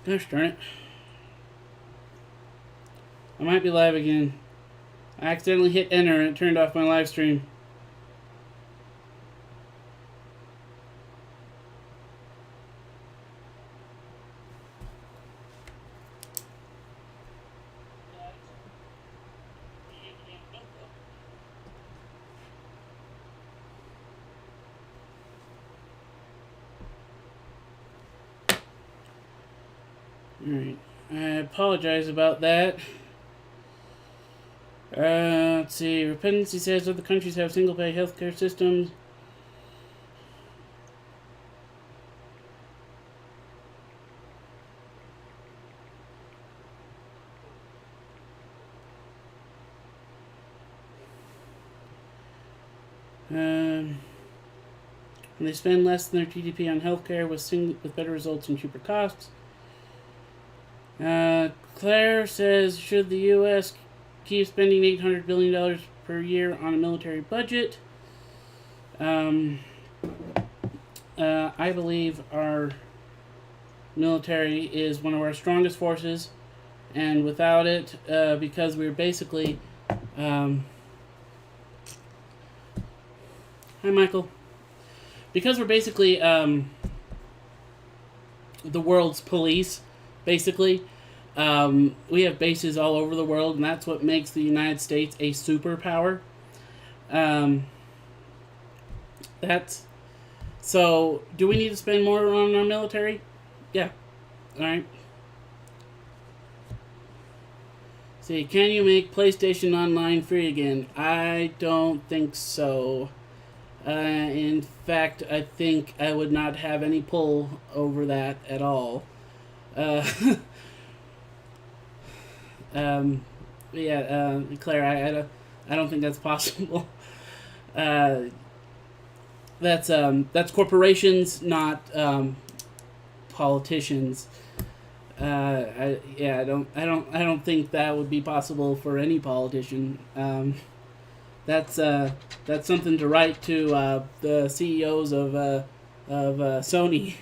Gosh darn it. I might be live again. I accidentally hit enter and it turned off my live stream. Alright. I apologize about that. Let's see. Dependency says other countries have single-payer healthcare systems. They spend less than their GDP on healthcare with better results and cheaper costs. Claire says, should the U.S. keep spending $800 billion per year on a military budget? I believe our military is one of our strongest forces, and without it, because we're basically... Hi, Michael. Because we're basically the world's police, basically, we have bases all over the world, and that's what makes the United States a superpower. So, do we need to spend more on our military? Yeah. Alright. See, can you make PlayStation Online free again? I don't think so. In fact, I think I would not have any pull over that at all. Claire, I don't think that's possible. That's corporations, not politicians. I don't think that would be possible for any politician. That's something to write to the CEOs of Sony.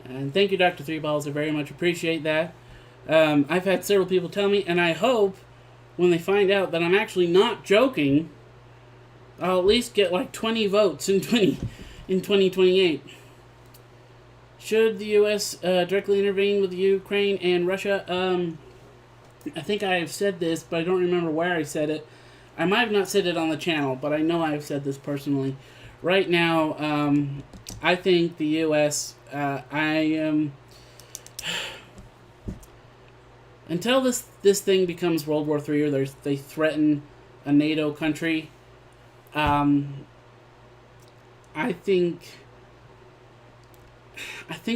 And thank you, Dr. Three Balls. I very much appreciate that. I've had several people tell me, and I hope when they find out that I'm actually not joking, I'll at least get like 20 votes in 2028. Should the U.S. Directly intervene with Ukraine and Russia? I think I have said this, but I don't remember where I said it. I might have not said it on the channel, but I know I have said this personally. Right now, I think the U.S. Until this thing becomes World War III, or they threaten a NATO country, I think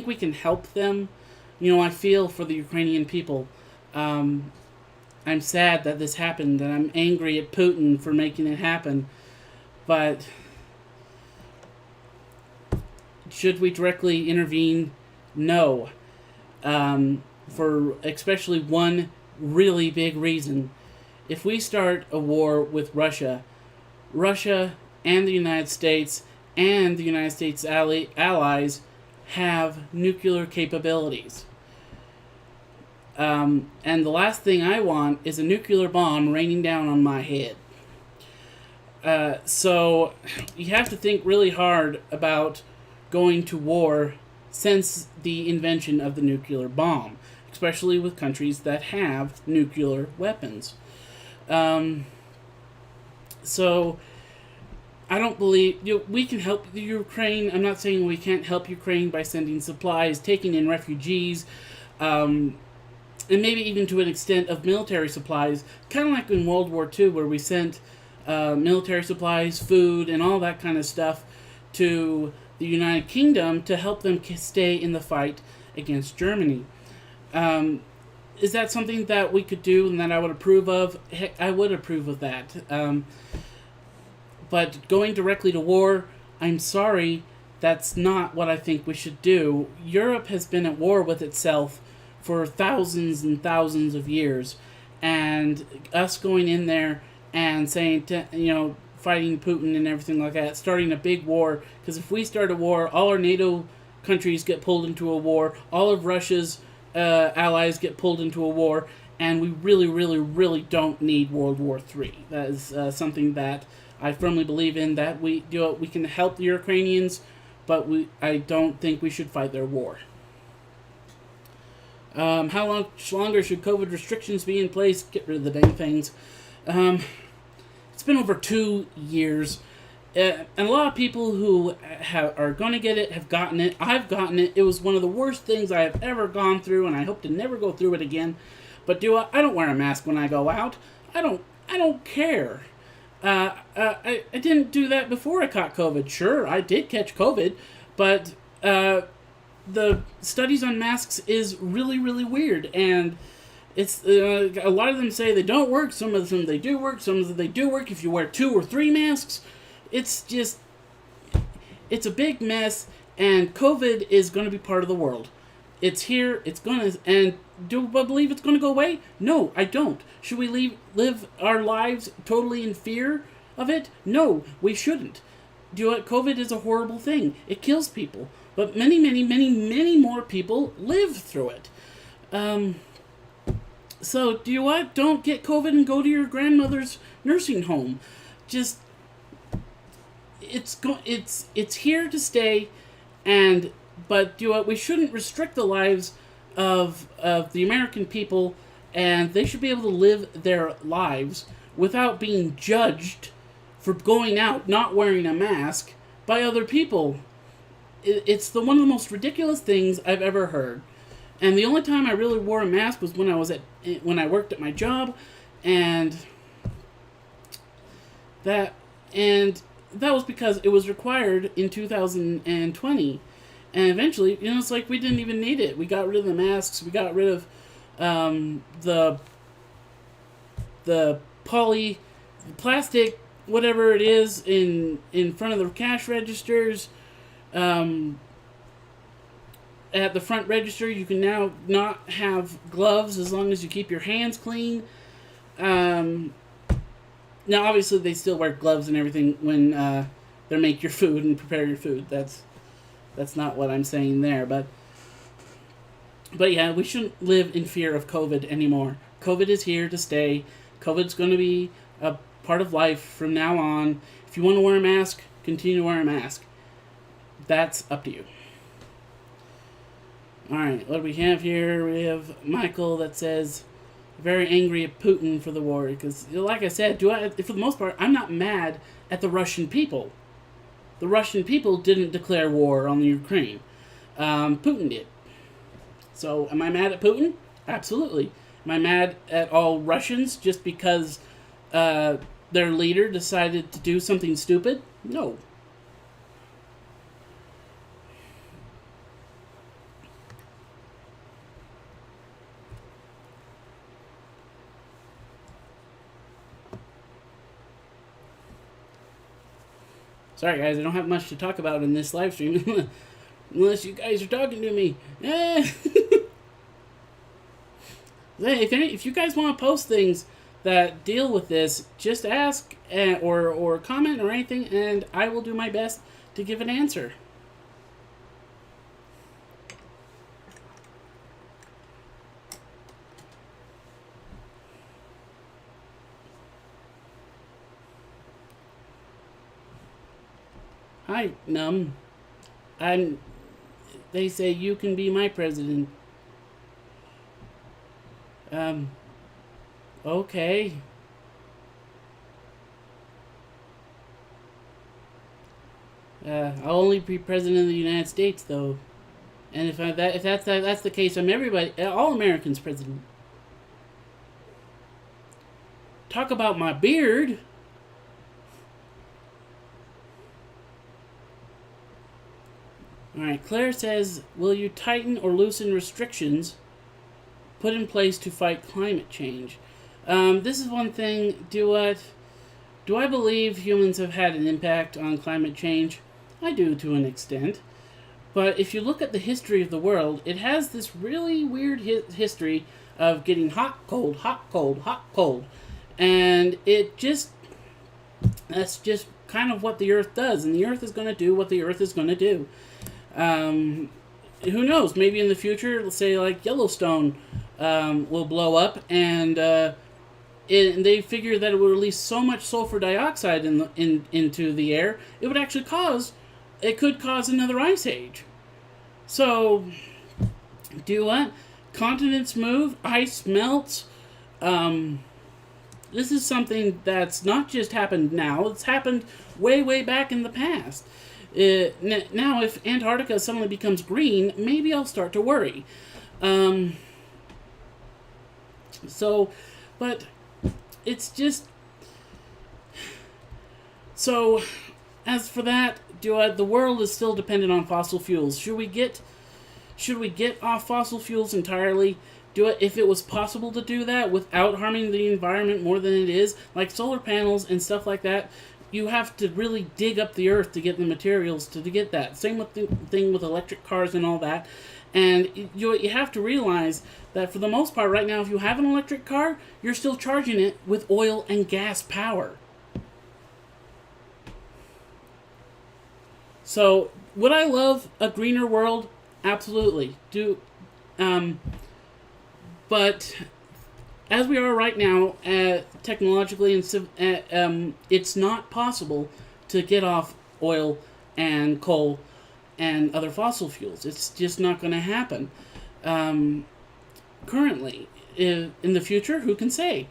we can help them. I feel for the Ukrainian people. I'm sad that this happened, and I'm angry at Putin for making it happen. But should we directly intervene? No. For especially one really big reason. If we start a war with Russia and the United States and the United States allies have nuclear capabilities. And the last thing I want is a nuclear bomb raining down on my head. So you have to think really hard about going to war since the invention of the nuclear bomb, especially with countries that have nuclear weapons. So I don't believe we can help the Ukraine. I'm not saying we can't help Ukraine by sending supplies, taking in refugees, and maybe even to an extent of military supplies, kind of like in World War II, where we sent military supplies, food, and all that kind of stuff to the United Kingdom to help them stay in the fight against Germany. Is that something that we could do and that I would approve of? Heck, I would approve of that. But going directly to war, I'm sorry, that's not what I think we should do. Europe has been at war with itself for thousands and thousands of years, and us going in there and saying, fighting Putin and everything like that, starting a big war, because if we start a war, all our NATO countries get pulled into a war. All of Russia's allies get pulled into a war. And we really, really, really don't need World War III. That is something that I firmly believe in. That we can help the Ukrainians, but I don't think we should fight their war. How longer should COVID restrictions be in place? Get rid of the dang things. It's been over 2 years. And a lot of people who are going to get it have gotten it. I've gotten it. It was one of the worst things I have ever gone through, and I hope to never go through it again. But I don't wear a mask when I go out. I don't care. I didn't do that before I caught COVID. Sure, I did catch COVID, but the studies on masks is really, really weird, and it's a lot of them say they don't work. Some of them they do work. Some of them they do work if you wear 2 or 3 masks. It's a big mess, and COVID is going to be part of the world. It's here. It's gonna. And do I believe it's going to go away? No, I don't. Should we live our lives totally in fear of it? No, we shouldn't. COVID is a horrible thing. It kills people. But many, many, many, many more people live through it. So, don't get COVID and go to your grandmother's nursing home. Just, it's here to stay, but we shouldn't restrict the lives of the American people, and they should be able to live their lives without being judged for going out not wearing a mask by other people. It's one of the most ridiculous things I've ever heard. And the only time I really wore a mask was when I worked at my job, and that was because it was required in 2020. And eventually, it's like we didn't even need it. We got rid of the masks. We got rid of the plastic, whatever it is, in front of the cash registers. At the front register, you can now not have gloves as long as you keep your hands clean. Now, obviously, they still wear gloves and everything when they make your food and prepare your food. That's not what I'm saying there, but yeah, we shouldn't live in fear of COVID anymore. COVID is here to stay. COVID's going to be a part of life from now on. If you want to wear a mask, continue to wear a mask. That's up to you. Alright, what do we have here? We have Michael that says, very angry at Putin for the war. Because, like I said, for the most part, I'm not mad at the Russian people. The Russian people didn't declare war on the Ukraine. Putin did. So, am I mad at Putin? Absolutely. Am I mad at all Russians just because their leader decided to do something stupid? No. Sorry, guys, I don't have much to talk about in this live stream. Unless you guys are talking to me. If you guys want to post things that deal with this, just ask or comment or anything, and I will do my best to give an answer. Hi, they say you can be my president. Okay. I'll only be president of the United States, though. And if that's the case, I'm all Americans president. Talk about my beard. Alright, Claire says, will you tighten or loosen restrictions put in place to fight climate change? This is one thing. Do I believe humans have had an impact on climate change? I do, to an extent. But if you look at the history of the world, it has this really weird history of getting hot, cold, hot, cold, hot, cold. And that's just kind of what the Earth does. And the Earth is going to do what the Earth is going to do. Who knows? Maybe in the future, let's say like Yellowstone will blow up, and they figure that it would release so much sulfur dioxide into the air, it could cause another ice age. So, do what? Continents move, ice melts. This is something that's not just happened now; it's happened way, way back in the past. Now, if Antarctica suddenly becomes green, maybe I'll start to worry. Um, so, but it's just so. As for that, the world is still dependent on fossil fuels. Should we get off fossil fuels entirely? If it was possible to do that without harming the environment more than it is, like solar panels and stuff like that. You have to really dig up the earth to get the materials to get that. Same with the thing with electric cars and all that. And you have to realize that for the most part right now, if you have an electric car, you're still charging it with oil and gas power. So, would I love a greener world? Absolutely. But as we are right now, technologically, it's not possible to get off oil and coal and other fossil fuels. It's just not going to happen. Currently, in the future, who can say?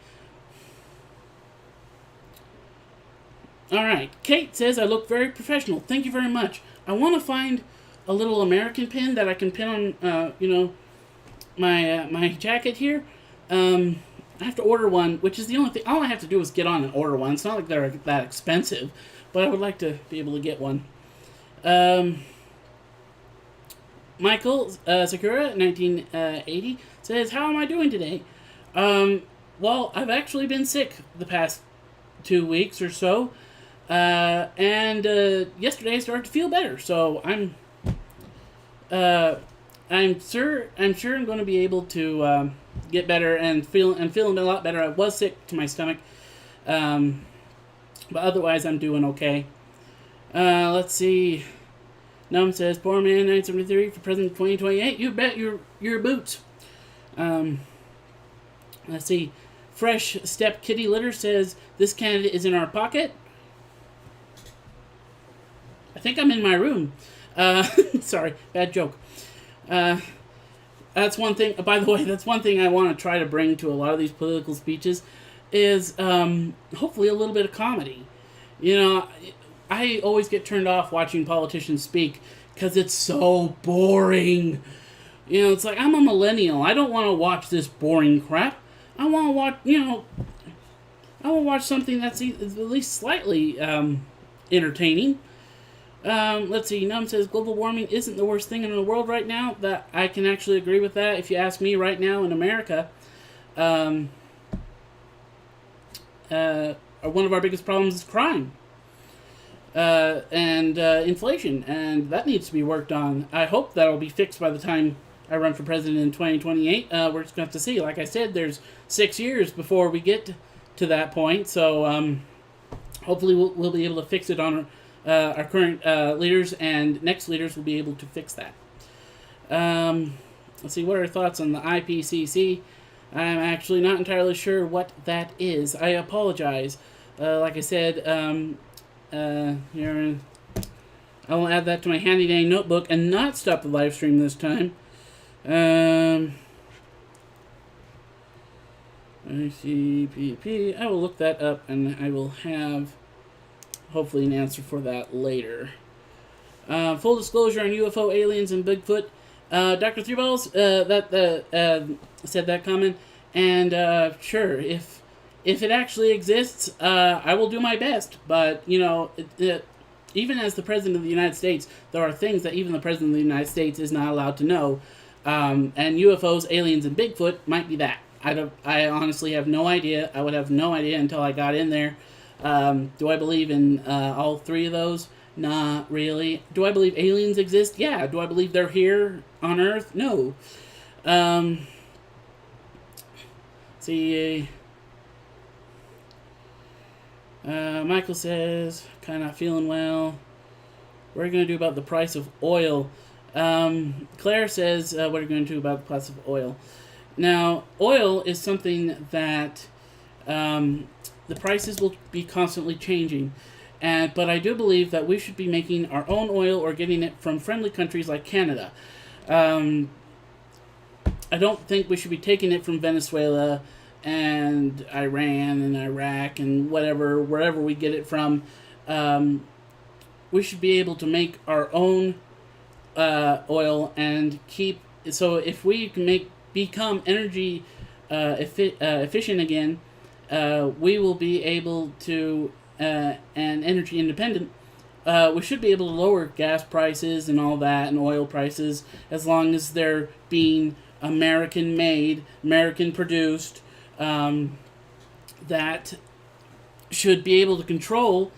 All right. Kate says, I look very professional. Thank you very much. I want to find a little American pin that I can pin on, my jacket here. I have to order one, which is the only thing. All I have to do is get on and order one. It's not like they're that expensive, but I would like to be able to get one. Michael Sakura, 1980, says, how am I doing today? Well, I've actually been sick the past 2 weeks or so. And yesterday I started to feel better, so I'm sure I'm going to be able to get better and feeling a lot better. I was sick to my stomach, but otherwise I'm doing okay. Let's see. Num says, poor man 973 for president 2028. You bet your boots. Let's see. Fresh Step Kitty Litter says, this candidate is in our pocket. I think I'm in my room. Sorry, bad joke. That's one thing. By the way, that's one thing I want to try to bring to a lot of these political speeches is hopefully a little bit of comedy. I always get turned off watching politicians speak because it's so boring. It's like, I'm a millennial. I don't want to watch this boring crap. I want to watch something that's at least slightly entertaining. Let's see. Num says global warming isn't the worst thing in the world right now. That I can actually agree with that. If you ask me, right now in America, one of our biggest problems is crime and inflation, and that needs to be worked on. I hope that'll be fixed by the time I run for president in 2028. We're just going to have to see. Like I said, there's 6 years before we get to that point, so hopefully we'll be able to fix it on our current leaders, and next leaders will be able to fix that. Let's see, what are your thoughts on the IPCC? I'm actually not entirely sure what that is. I apologize. Like I said, here, I will add that to my handy dandy notebook and not stop the live stream this time. ICPP. I will look that up, and I will have hopefully an answer for that later. Full disclosure on UFO, aliens, and Bigfoot. Dr. Three Balls said that comment, and sure, if it actually exists, I will do my best. But even as the President of the United States, there are things that even the President of the United States is not allowed to know. And UFOs, aliens, and Bigfoot might be that. I honestly have no idea. I would have no idea until I got in there. Do I believe in all three of those? Not really. Do I believe aliens exist? Yeah. Do I believe they're here on Earth? No. See. Michael says, kind of not feeling well. What are you going to do about the price of oil? Claire says, what are you going to do about the price of oil? Now, oil is something that the prices will be constantly changing. But I do believe that we should be making our own oil or getting it from friendly countries like Canada. Um, I don't think we should be taking it from Venezuela and Iran and Iraq and wherever we get it from. Um, we should be able to make our own oil and keep. So if we can become energy efficient again, we will be able to and energy independent. We should be able to lower gas prices and all that and oil prices as long as they're being American made, American produced. That should be able to control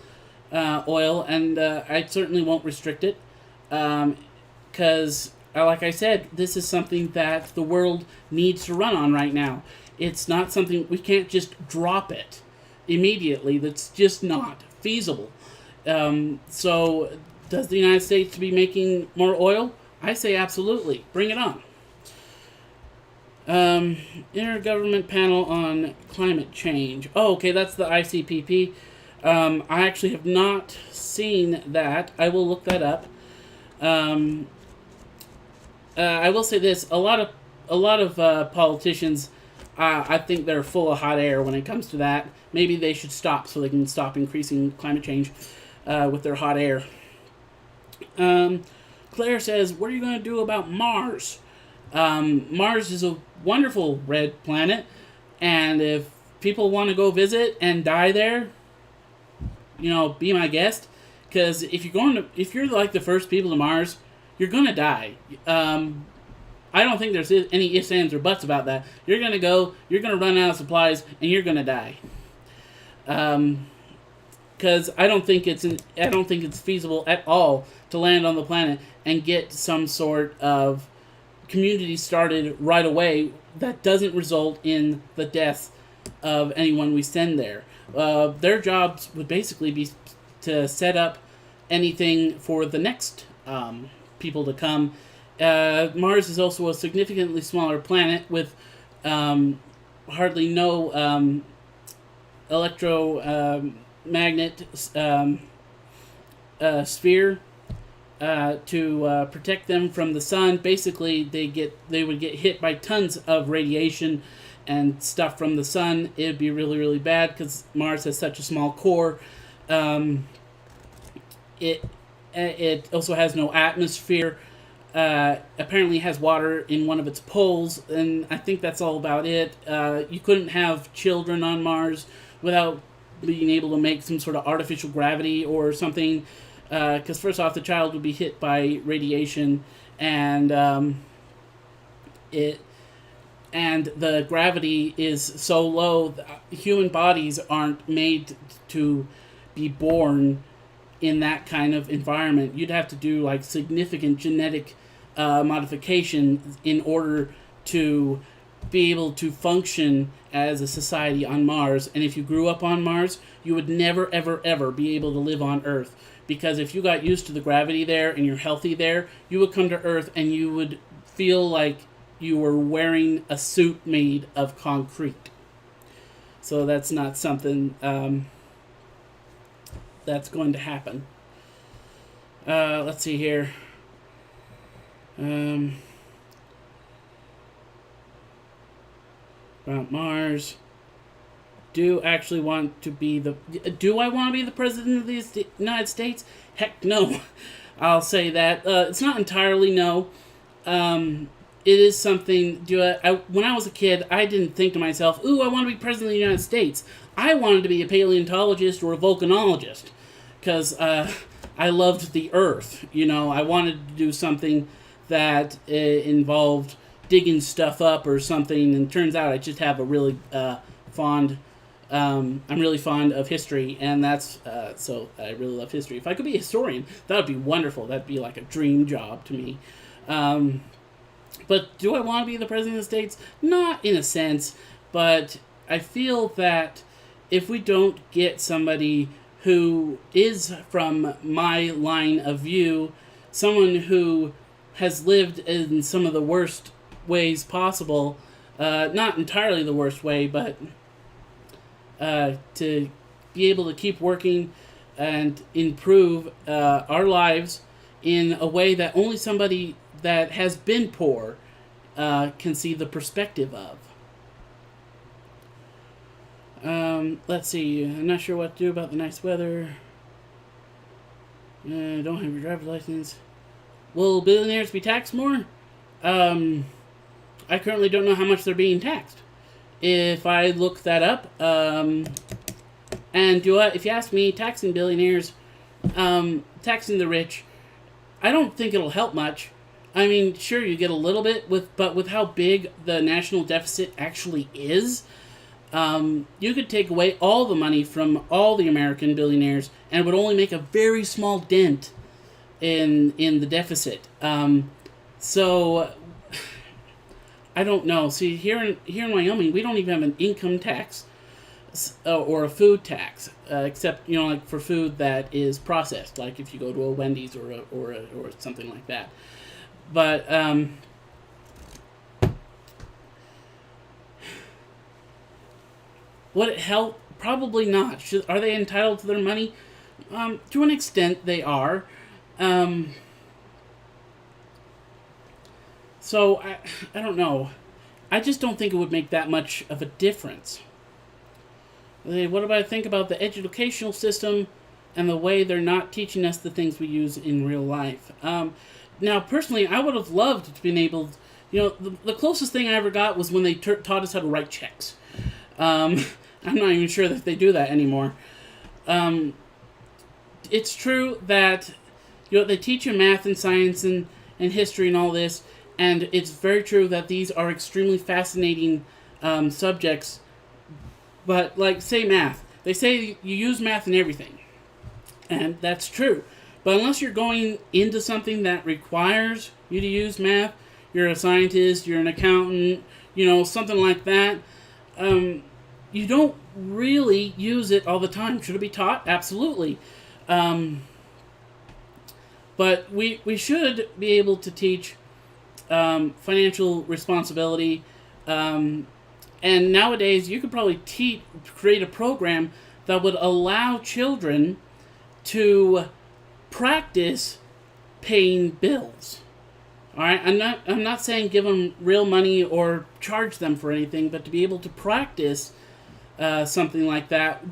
oil, and I certainly won't restrict it. Because, like I said, this is something that the world needs to run on right now. It's not something we can't just drop it immediately. That's just not feasible. So, does the United States be making more oil? I say absolutely. Bring it on. Intergovernment Panel on Climate Change. Oh, okay, that's the ICPP. I actually have not seen that. I will look that up. I will say this: a lot of politicians, I think they're full of hot air when it comes to that. Maybe they should stop so they can stop increasing climate change with their hot air. Claire says, "What are you going to do about Mars?" Mars is a wonderful red planet, and if people want to go visit and die there, be my guest. Because if you're like the first people to Mars, you're gonna die. I don't think there's any ifs, ands, or buts about that. You're gonna go, you're gonna run out of supplies, and you're gonna die. Because I don't think it's feasible at all to land on the planet and get some sort of community started right away that doesn't result in the death of anyone we send there. Their jobs would basically be to set up anything for the next people to come. Mars is also a significantly smaller planet with hardly no electromagnet sphere to protect them from the sun. Basically, they would get hit by tons of radiation and stuff from the sun. It would be really, really bad because Mars has such a small core. It also has no atmosphere. Apparently has water in one of its poles, and I think that's all about it. You couldn't have children on Mars without being able to make some sort of artificial gravity or something. Because first off, the child would be hit by radiation, and the gravity is so low. Human bodies aren't made to be born in that kind of environment. You'd have to do like significant genetic modification in order to be able to function as a society on Mars. And if you grew up on Mars, you would never, ever, ever be able to live on Earth. Because if you got used to the gravity there and you're healthy there, you would come to Earth and you would feel like you were wearing a suit made of concrete. So that's not something that's going to happen. Let's see here. About Mars. Do I want to be the president of the United States? Heck no. I'll say that. It's not entirely no. It is something. When I was a kid, I didn't think to myself, "Ooh, I want to be president of the United States." I wanted to be a paleontologist or a volcanologist because I loved the Earth. I wanted to do something that involved digging stuff up or something. And it turns out I just have a really fond. I'm really fond of history, and that's so I really love history. If I could be a historian, that would be wonderful. That'd be like a dream job to me. But do I want to be the president of the States? Not in a sense, but I feel that if we don't get somebody who is from my line of view, someone who has lived in some of the worst ways possible. Not entirely the worst way, but to be able to keep working and improve our lives in a way that only somebody that has been poor can see the perspective of. Let's see. I'm not sure what to do about the nice weather. Don't have your driver's license. Will billionaires be taxed more? I currently don't know how much they're being taxed. If I look that up, and if you ask me, taxing billionaires, taxing the rich, I don't think it'll help much. I mean, sure, you get a little bit, but with how big the national deficit actually is, you could take away all the money from all the American billionaires, and it would only make a very small dent in the deficit. So I don't know. See, here in Wyoming, we don't even have an income tax or a food tax, except like for food that is processed, like if you go to a Wendy's or something like that. But would it help? Probably not. Are they entitled to their money? To an extent, they are. So I don't know. I just don't think it would make that much of a difference. What about I think about the educational system and the way they're not teaching us the things we use in real life? Now, personally, I would have loved to been able to, the closest thing I ever got was when they taught us how to write checks. I'm not even sure that they do that anymore. It's true that they teach you math and science and history and all this, and it's very true that these are extremely fascinating subjects. But, like, say math. They say you use math in everything. And that's true. But unless you're going into something that requires you to use math, you're a scientist, you're an accountant, something like that, you don't really use it all the time. Should it be taught? Absolutely. But we should be able to teach financial responsibility. And nowadays, you could probably create a program that would allow children to practice paying bills. All right, I'm not saying give them real money or charge them for anything, but to be able to practice something like that,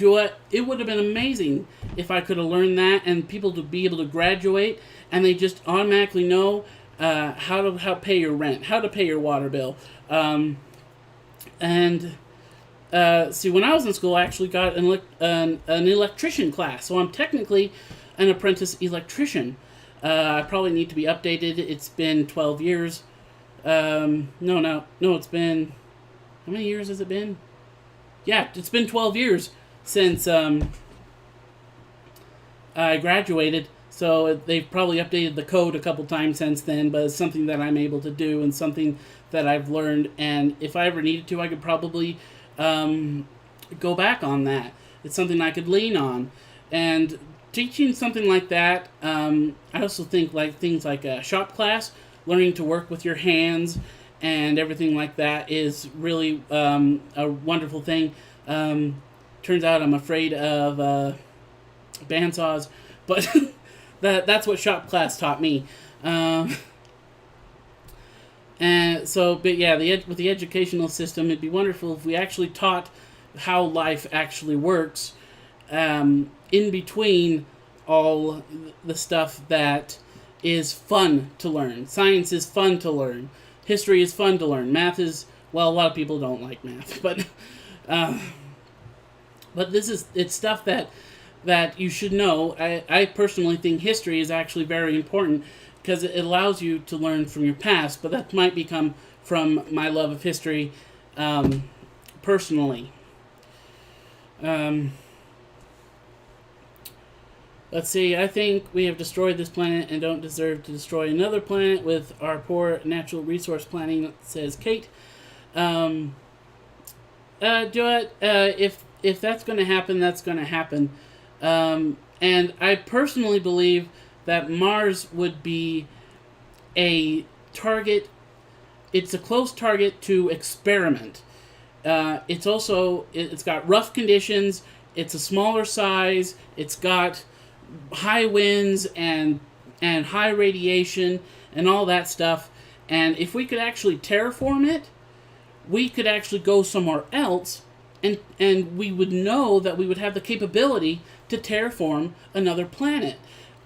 it would have been amazing if I could have learned that, and people to be able to graduate and they just automatically know how to pay your rent, how to pay your water bill. And see, when I was in school, I actually got an electrician class, so I'm technically an apprentice electrician. I probably need to be updated. It's been 12 years. No, it's been... How many years has it been? Yeah, it's been 12 years since I graduated, so they've probably updated the code a couple times since then, but it's something that I'm able to do and something that I've learned, and if I ever needed to, I could probably go back on that. It's something I could lean on. And teaching something like that, I also think like things like a shop class, learning to work with your hands and everything like that is really a wonderful thing. Turns out I'm afraid of bandsaws, but that's what shop class taught me. And so, but yeah, with the educational system, it'd be wonderful if we actually taught how life actually works in between all the stuff that is fun to learn. Science is fun to learn. History is fun to learn. Math is, well, a lot of people don't like math, but it's stuff that you should know. I personally think history is actually very important because it allows you to learn from your past, but that might become from my love of history personally. Let's see, I think we have destroyed this planet and don't deserve to destroy another planet with our poor natural resource planning, says Kate. Do it. If that's going to happen, that's going to happen. And I personally believe that Mars would be a target. It's a close target to experiment. It's got rough conditions. It's a smaller size. It's got high winds and high radiation and all that stuff. And if we could actually terraform it, we could actually go somewhere else, and we would know that we would have the capability to terraform another planet.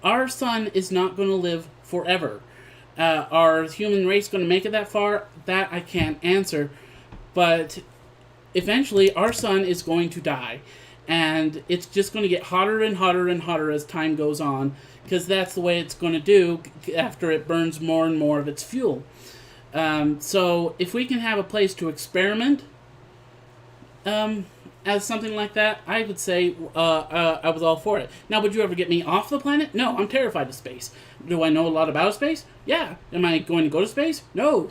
Our sun is not going to live forever. Are human race going to make it that far? That I can't answer. But eventually, our sun is going to die. And it's just going to get hotter and hotter and hotter as time goes on, because that's the way it's going to do after it burns more and more of its fuel. So if we can have a place to experiment as something like that, I would say I was all for it. Now, would you ever get me off the planet? No, I'm terrified of space. Do I know a lot about space? Yeah. Am I going to go to space? No.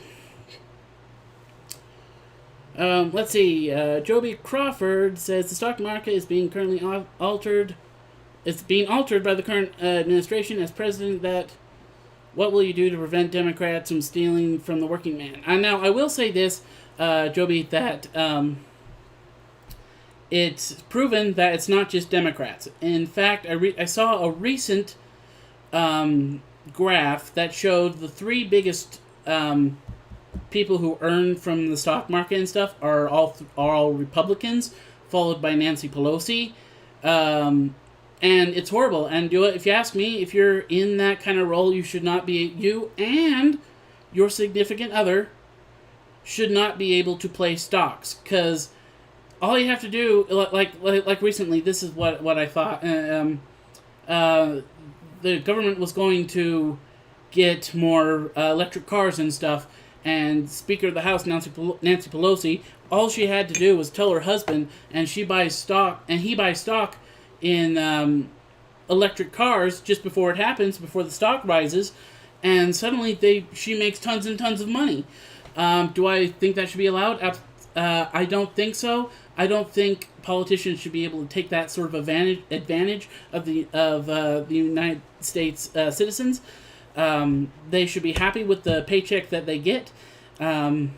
Let's see. Joby Crawford says the stock market is being currently altered. It's being altered by the current administration as president. That what will you do to prevent Democrats from stealing from the working man? Now I will say this, Joby, that it's proven that it's not just Democrats. In fact, I saw a recent graph that showed the three biggest people who earn from the stock market and stuff are all Republicans, followed by Nancy Pelosi, and it's horrible. And if you ask me, if you're in that kind of role, you and your significant other should not be able to play stocks, because all you have to do, like recently, this is what I thought. The government was going to get more electric cars and stuff. And Speaker of the House, Nancy Pelosi, all she had to do was tell her husband, and he buys stock in electric cars just before it happens, before the stock rises, and suddenly she makes tons and tons of money. Do I think that should be allowed? I don't think so. I don't think politicians should be able to take that sort of advantage of the United States citizens. They should be happy with the paycheck that they get. And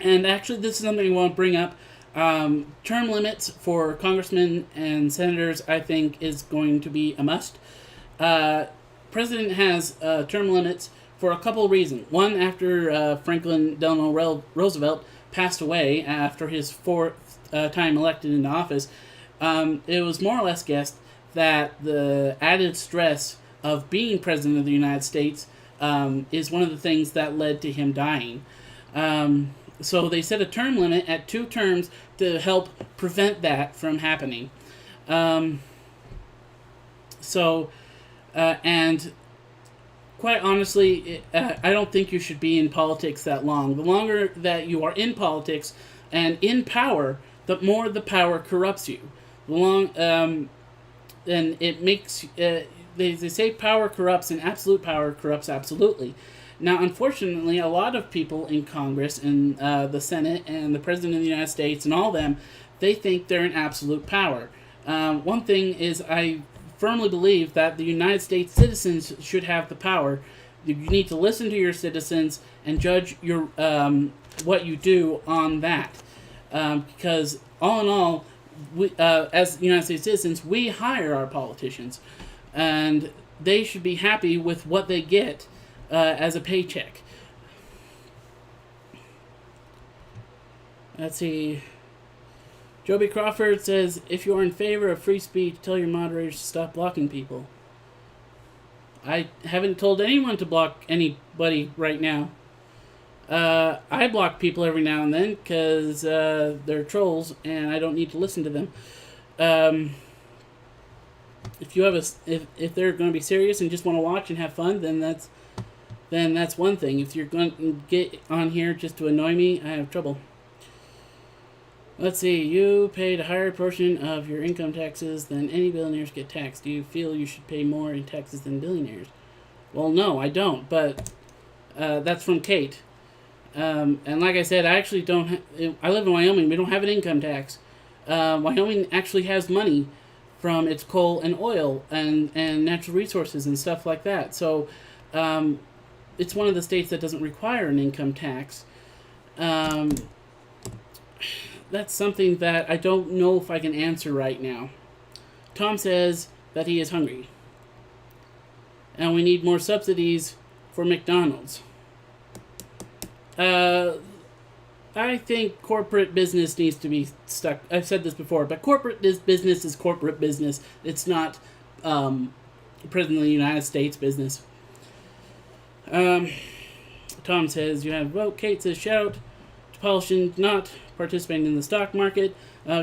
actually, this is something I want to bring up. Term limits for congressmen and senators, I think, is going to be a must. President has term limits for a couple of reasons. One, after Franklin Delano Roosevelt passed away after his fourth time elected into office, it was more or less guessed that the added stress of being president of the United States is one of the things that led to him dying. So they set a term limit at 2 terms to help prevent that from happening. And quite honestly, I don't think you should be in politics that long. The longer that you are in politics and in power, the more the power corrupts you. And it makes... They say power corrupts, and absolute power corrupts absolutely. Now, unfortunately, a lot of people in Congress and the Senate and the President of the United States and all them, they think they're in absolute power. One thing is, I firmly believe that the United States citizens should have the power. You need to listen to your citizens and judge your what you do on that. Because all in all, we, as United States citizens, we hire our politicians. And they should be happy with what they get as a paycheck. Let's see. Joby Crawford says, if you're in favor of free speech, tell your moderators to stop blocking people. I haven't told anyone to block anybody right now. I block people every now and then because they're trolls and I don't need to listen to them. If if they're going to be serious and just want to watch and have fun, then that's one thing. If you're going to get on here just to annoy me, I have trouble. Let's see. You paid a higher portion of your income taxes than any billionaires get taxed. Do you feel you should pay more in taxes than billionaires? Well, no, I don't. But that's from Kate. And like I said, I actually don't. I live in Wyoming. We don't have an income tax. Wyoming actually has money from its coal and oil and natural resources and stuff like that. So it's one of the states that doesn't require an income tax. Um, that's something that I don't know if I can answer right now. Tom says that he is hungry. And we need more subsidies for McDonald's. I think corporate business needs to be stuck. I've said this before, but corporate business is corporate business. It's not President of the United States business. Tom says, you have a vote. Kate says, shout to politicians not participating in the stock market.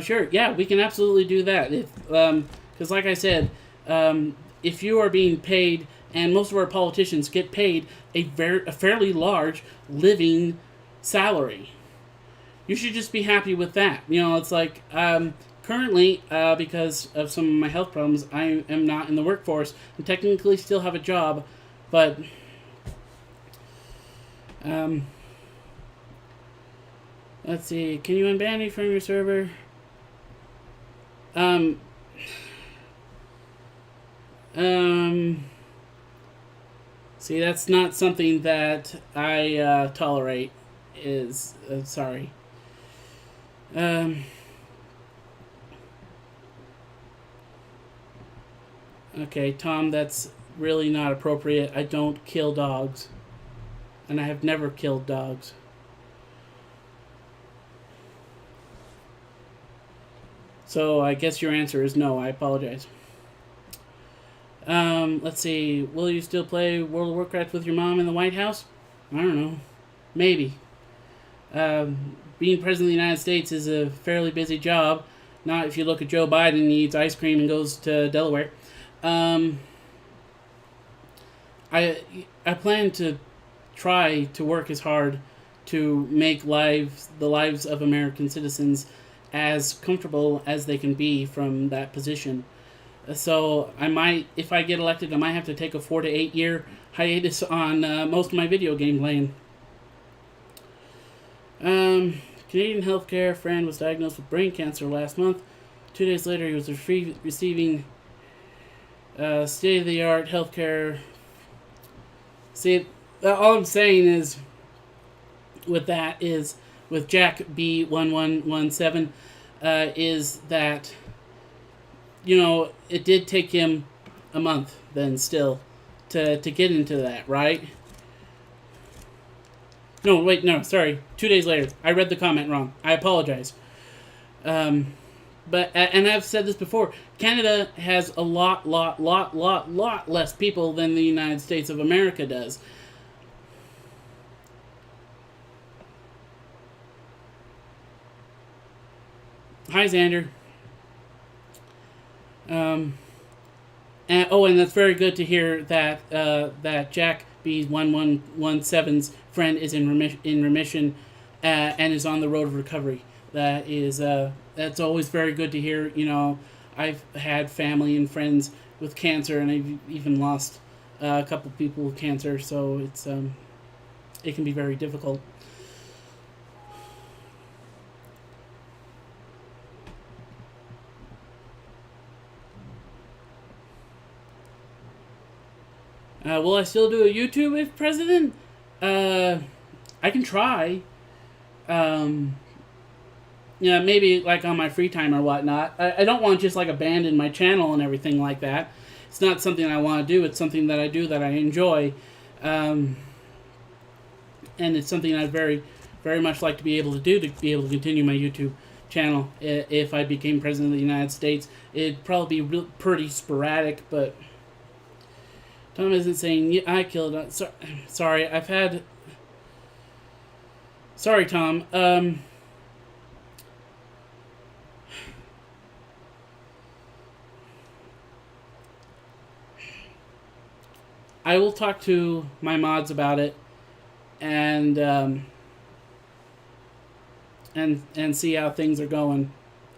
Sure, yeah, we can absolutely do that. Because like I said, if you are being paid, and most of our politicians get paid a fairly large living salary, you should just be happy with that. It's like, currently, because of some of my health problems, I am not in the workforce and technically still have a job, but let's see. Can you unban me from your server? See, that's not something that I tolerate. Sorry. Okay, Tom, that's really not appropriate. I don't kill dogs. And I have never killed dogs. So I guess your answer is no. I apologize. Let's see. Will you still play World of Warcraft with your mom in the White House? I don't know. Maybe. Being president of the United States is a fairly busy job. Not if you look at Joe Biden, he eats ice cream and goes to Delaware. I plan to try to work as hard to make the lives of American citizens as comfortable as they can be from that position. So I might, if I get elected, I might have to take a 4 to 8 year hiatus on most of my video game playing. Canadian healthcare friend was diagnosed with brain cancer last month. 2 days later, he was receiving state-of-the-art healthcare. See, all I'm saying is, with Jack B1117, is that, it did take him a month then still to get into that, right? No, wait, no, sorry. 2 days later. I read the comment wrong. I apologize. But, and I've said this before, Canada has a lot less people than the United States of America does. Hi, Xander. And that's very good to hear that that Jack B1117's friend is in remission and is on the road of recovery. That's always very good to hear. I've had family and friends with cancer, and I've even lost a couple people with cancer, so it can be very difficult. Will I still do a YouTube if president? I can try. Maybe like on my free time or whatnot. I don't want to just like abandon my channel and everything like that. It's not something I want to do. It's something that I do that I enjoy. And it's something I'd very, very much like to be able to do, to be able to continue my YouTube channel. If I became president of the United States, it'd probably be pretty sporadic, but Tom isn't saying, yeah, I killed it. Sorry, I've had... Sorry, Tom. I will talk to my mods about it and see how things are going.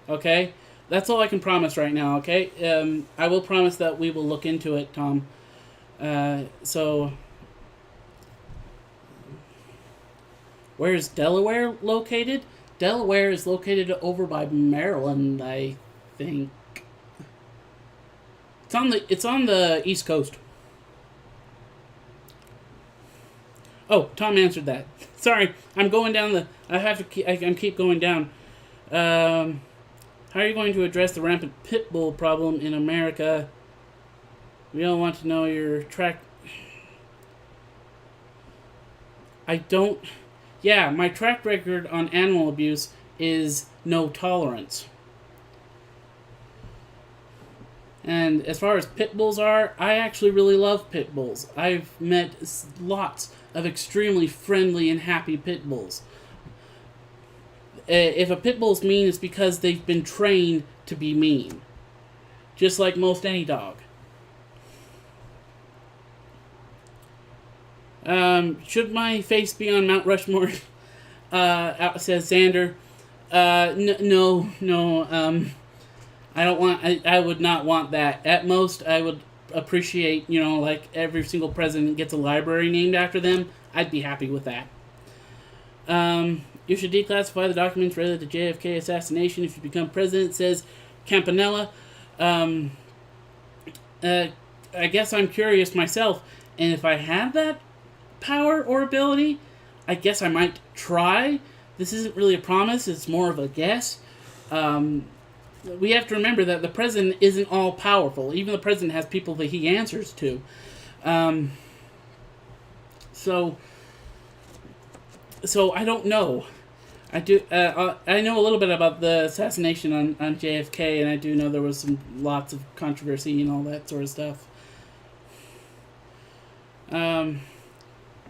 Okay? That's all I can promise right now, okay? I will promise that we will look into it, Tom. So, where's Delaware located? Delaware is located over by Maryland, I think. It's on the East Coast. Oh, Tom answered that. Sorry, I'm going down the. I have to. I'm keep going down. How are you going to address the rampant pit bull problem in America? We all want to know your track. I don't. Yeah, my track record on animal abuse is no tolerance. And as far as pit bulls are, I actually really love pit bulls. I've met lots of extremely friendly and happy pit bulls. If a pit bull's mean, it's because they've been trained to be mean. Just like most any dog. Should my face be on Mount Rushmore? Says Xander. No. I don't want. I would not want that. At most, I would appreciate, like every single president gets a library named after them. I'd be happy with that. You should declassify the documents related to JFK assassination if you become president, says Campanella. I guess I'm curious myself, and if I had that power or ability, I guess I might try. This isn't really a promise, it's more of a guess. We have to remember that the president isn't all powerful. Even the president has people that he answers to. So I don't know. I know a little bit about the assassination on JFK, and I do know there was lots of controversy and all that sort of stuff.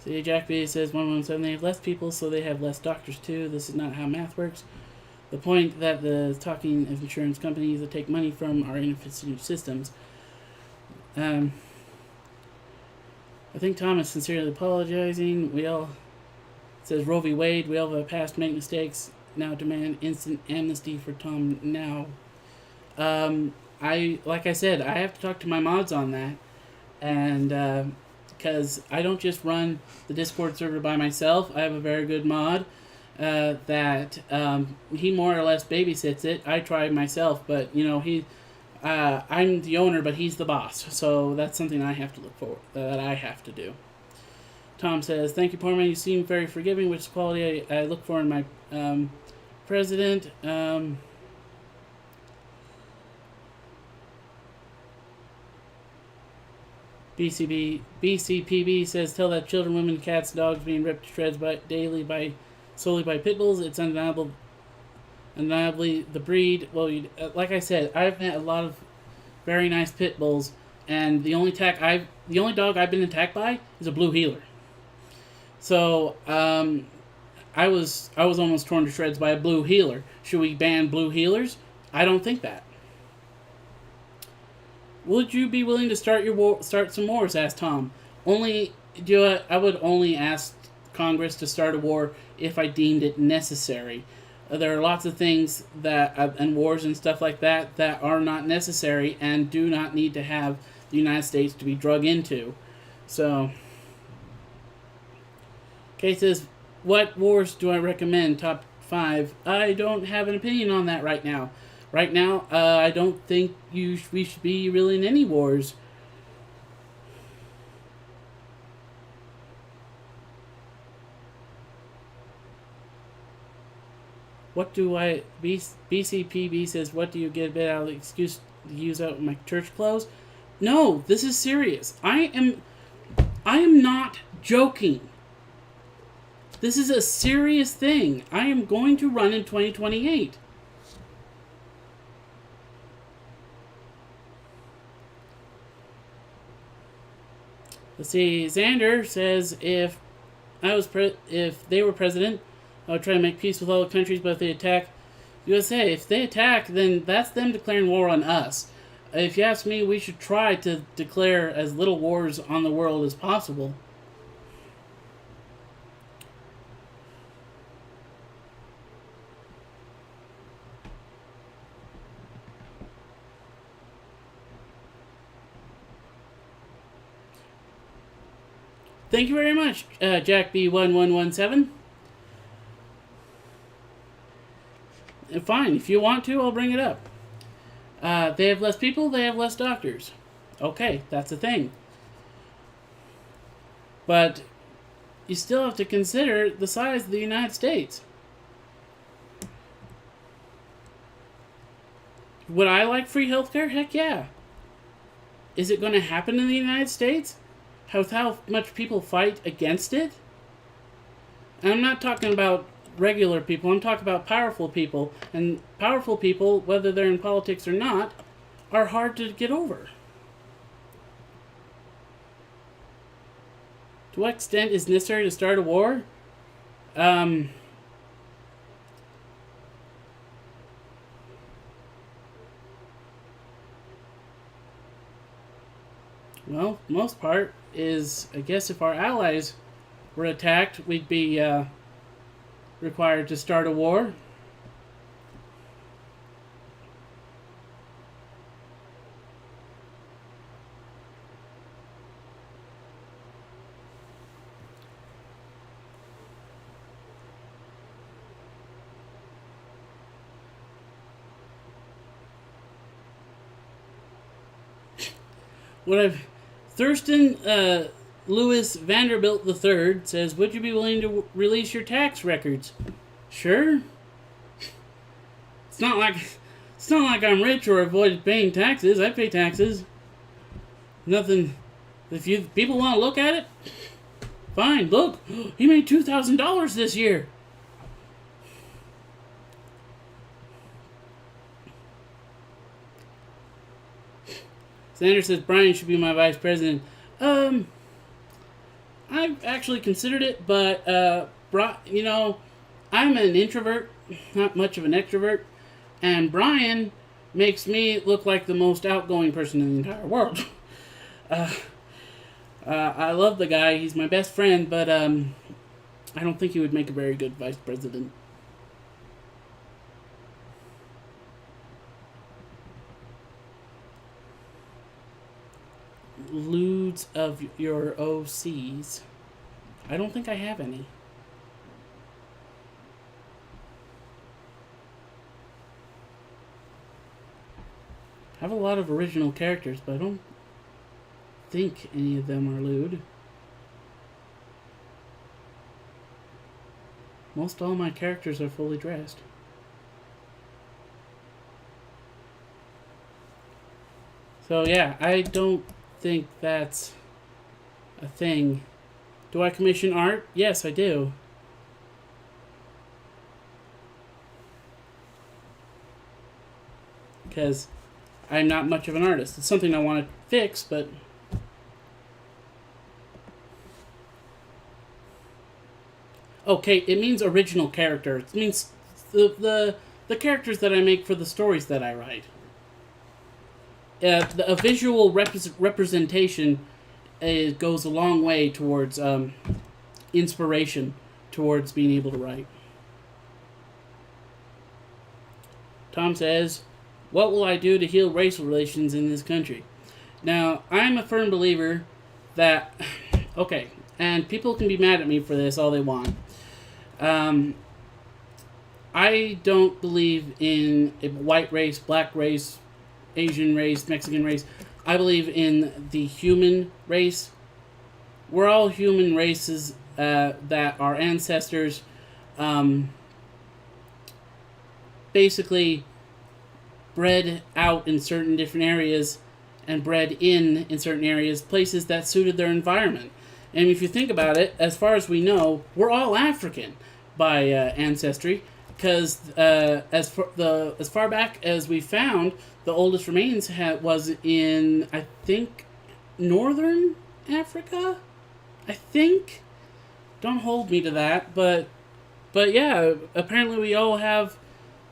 See, Jack B says 117, they have less people, so they have less doctors too. This is not how math works. The point that the talking of insurance companies that take money from our inefficient systems. I think Tom is sincerely apologizing. We all, says Roe v. Wade, we all have past make mistakes. Now demand instant amnesty for Tom now. Like I said, I have to talk to my mods on that. And, because I don't just run the Discord server by myself. I have a very good mod that he more or less babysits it. I try myself, but I'm the owner, but he's the boss. So that's something I have to look for, that I have to do. Tom says, "Thank you, Portman. You seem very forgiving, which is quality I look for in my president." BCPB says, "Tell that children, women, cats, dogs being ripped to shreds daily solely by pit bulls. It's undeniably the breed." Well, like I said, I've met a lot of very nice pit bulls, and the only dog I've been attacked by is a blue heeler. So I was almost torn to shreds by a blue heeler. Should we ban blue heelers? I don't think that. Would you be willing to start some wars? Asked Tom. I would only ask Congress to start a war if I deemed it necessary. There are lots of things and wars and stuff like that are not necessary and do not need to have the United States to be drug into. So, Kay says, "What wars do I recommend? Top 5. I don't have an opinion on that right now. Right now, I don't think we should be really in any wars. BCPB says, "What do you get a bit out of the excuse to use out my church clothes?" No, this is serious. I am not joking. This is a serious thing. I am going to run in 2028. Let's see. Xander says, if they were president, I would try to make peace with all the countries, but if they attack USA, if they attack, then that's them declaring war on us. If you ask me, we should try to declare as little wars on the world as possible. Thank you very much, Jack B1117. Fine, if you want to, I'll bring it up. They have less people, they have less doctors. Okay, that's a thing. But you still have to consider the size of the United States. Would I like free healthcare? Heck yeah. Is it going to happen in the United States? With how much people fight against it? And I'm not talking about regular people. I'm talking about powerful people. And powerful people, whether they're in politics or not, are hard to get over. To what extent is necessary to start a war? Well, most part is, I guess, if our allies were attacked, we'd be required to start a war. What I've Thurston Lewis Vanderbilt III says, "Would you be willing to release your tax records?" Sure. It's not like I'm rich or avoided paying taxes. I pay taxes. Nothing. If people want to look at it, fine. Look, he made $2,000 this year. Sanders says Brian should be my vice president. I've actually considered it, but I'm an introvert, not much of an extrovert, and Brian makes me look like the most outgoing person in the entire world. I love the guy; he's my best friend, but I don't think he would make a very good vice president. Lewds of your OCs. I don't think I have any. I have a lot of original characters, but I don't think any of them are lewd. Most all my characters are fully dressed. So yeah, I don't think that's a thing. Do I commission art? Yes, I do. Because I'm not much of an artist. It's something I want to fix, but okay, it means original character. It means the characters that I make for the stories that I write. A visual representation goes a long way towards inspiration, towards being able to write. Tom says, "What will I do to heal racial relations in this country?" Now, I'm a firm believer that, okay, and people can be mad at me for this all they want. I don't believe in a white race, black race, Asian race, Mexican race. I believe in the human race. We're all human races that our ancestors basically bred out in certain different areas and bred in certain areas, places that suited their environment. And if you think about it, as far as we know, we're all African by ancestry, because as far back as we found, the oldest remains was in, I think, northern Africa. I think. Don't hold me to that, but yeah, apparently we all have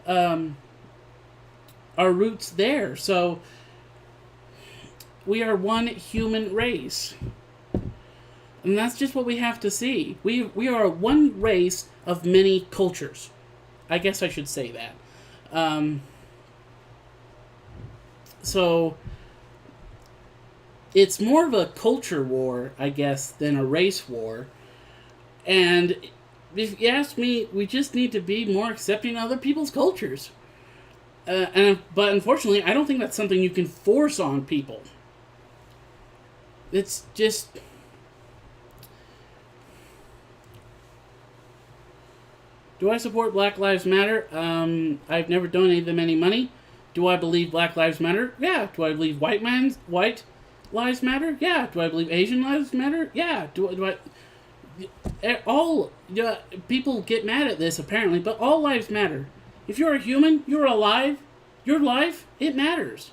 our roots there. So we are one human race. And that's just what we have to see. We are one race of many cultures. I guess I should say that. So it's more of a culture war, I guess, than a race war. And if you ask me, we just need to be more accepting of other people's cultures. But unfortunately, I don't think that's something you can force on people. It's just... Do I support Black Lives Matter? I've never donated them any money. Do I believe Black Lives Matter? Yeah. Do I believe white lives matter? Yeah. Do I believe Asian lives matter? Yeah. All people get mad at this apparently, but all lives matter. If you're a human, you're alive. Your life, it matters.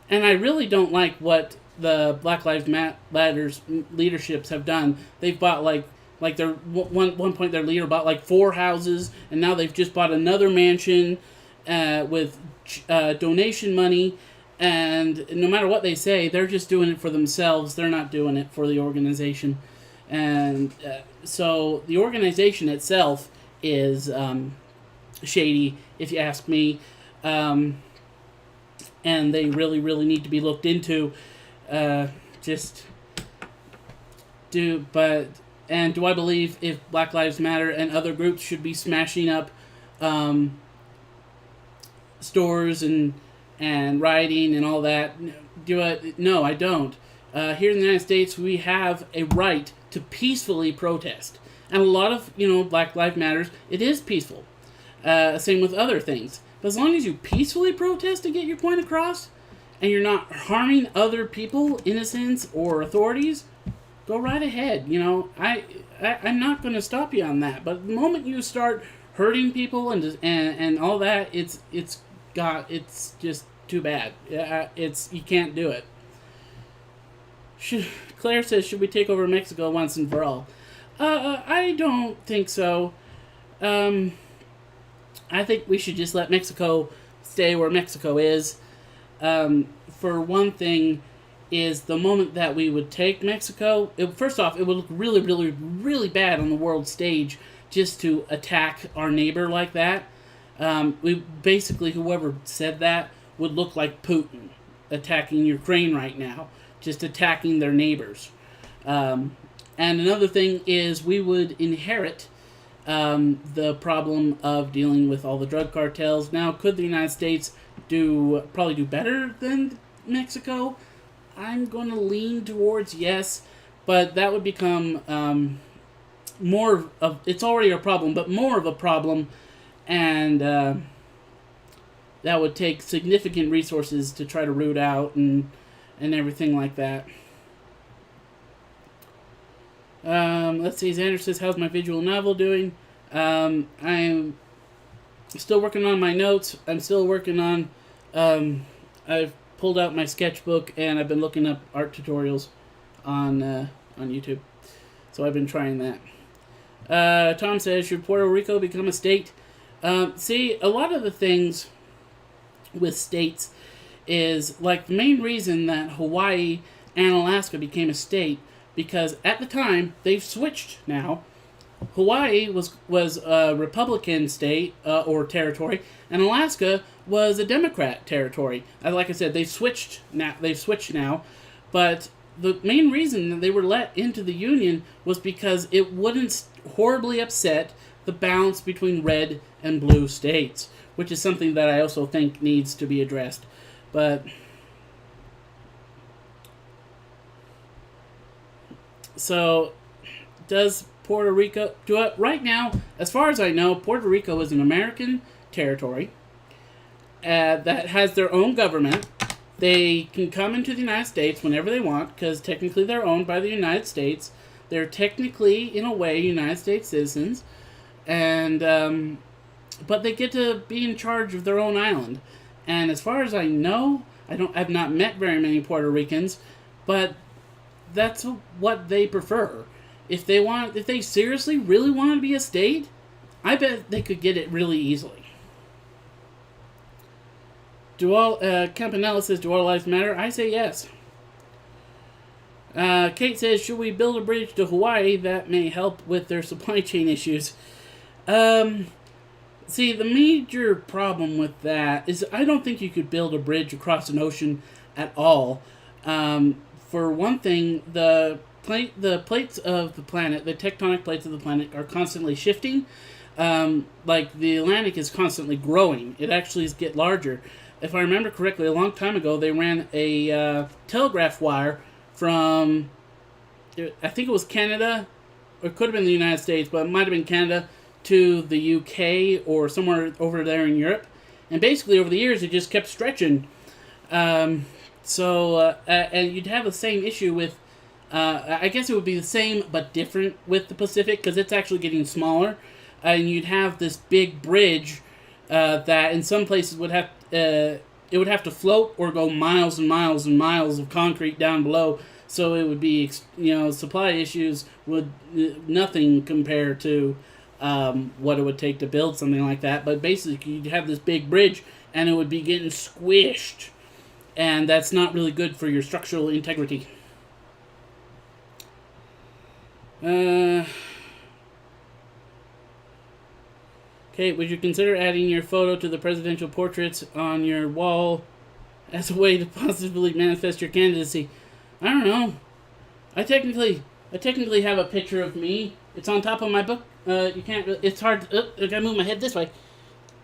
And I really don't like what the Black Lives Matter's leaderships have done. They've bought like their one point their leader bought like 4 houses, and now they've just bought another mansion with donation money. And no matter what they say, they're just doing it for themselves. They're not doing it for the organization. And so the organization itself is shady, if you ask me. And they really, really need to be looked into. And do I believe if Black Lives Matter and other groups should be smashing up stores and rioting and all that? No, I don't. Here in the United States, we have a right to peacefully protest. And a lot of, Black Lives Matters, it is peaceful. Same with other things. But as long as you peacefully protest to get your point across, and you're not harming other people, innocents, or authorities, go right ahead. I'm not going to stop you on that. But the moment you start hurting people and all that, it's just too bad. You can't do it. Claire says, should we take over Mexico once and for all? I don't think so. I think we should just let Mexico stay where Mexico is. For one thing, is the moment that we would take Mexico, first off, it would look really, really, really bad on the world stage just to attack our neighbor like that. Whoever said that would look like Putin attacking Ukraine right now, just attacking their neighbors. And another thing is we would inherit the problem of dealing with all the drug cartels. Now, could the United States probably do better than Mexico? I'm going to lean towards yes, but that would become more of, it's already a problem, but more of a problem, and that would take significant resources to try to root out and everything like that. Let's see, Xander says, how's my visual novel doing? I'm still working on my notes. I'm still working on, I've pulled out my sketchbook and I've been looking up art tutorials on YouTube. So I've been trying that. Tom says, should Puerto Rico become a state? See, a lot of the things with states is, like, the main reason that Hawaii and Alaska became a state, because at the time, they've switched now. Hawaii was a Republican state or territory, and Alaska was a Democrat territory. Like I said, they've switched now, but the main reason that they were let into the Union was because it wouldn't horribly upset the balance between red and blue states, which is something that I also think needs to be addressed. But so, does Puerto Rico do it right now? As far as I know, Puerto Rico is an American territory that has their own government. They can come into the United States whenever they want, because technically they're owned by the United States. They're technically, in a way, United States citizens, and but they get to be in charge of their own island. And as far as I know, I've not met very many Puerto Ricans, but that's what they prefer. If they seriously really want to be a state, I bet they could get it really easily. Campanella says, do all lives matter? I say yes. Kate says, should we build a bridge to Hawaii that may help with their supply chain issues? See, the major problem with that is I don't think you could build a bridge across an ocean at all. For one thing, the plates of the planet, the tectonic plates of the planet, are constantly shifting. Like, the Atlantic is constantly growing. It actually gets larger. If I remember correctly, a long time ago, they ran a telegraph wire from, I think it was Canada, it could have been the United States, but it might have been Canada, to the UK or somewhere over there in Europe. And basically, over the years, it just kept stretching. And you'd have the same issue with, I guess it would be the same but different with the Pacific, because it's actually getting smaller. And you'd have this big bridge that in some places would have, it would have to float or go miles and miles and miles of concrete down below. So it would be, supply issues would nothing compare to what it would take to build something like that. But basically, you'd have this big bridge, and it would be getting squished. And that's not really good for your structural integrity. Okay, would you consider adding your photo to the presidential portraits on your wall as a way to positively manifest your candidacy? I don't know. I technically have a picture of me. It's on top of my book. You can't. It's hard. I gotta move my head this way.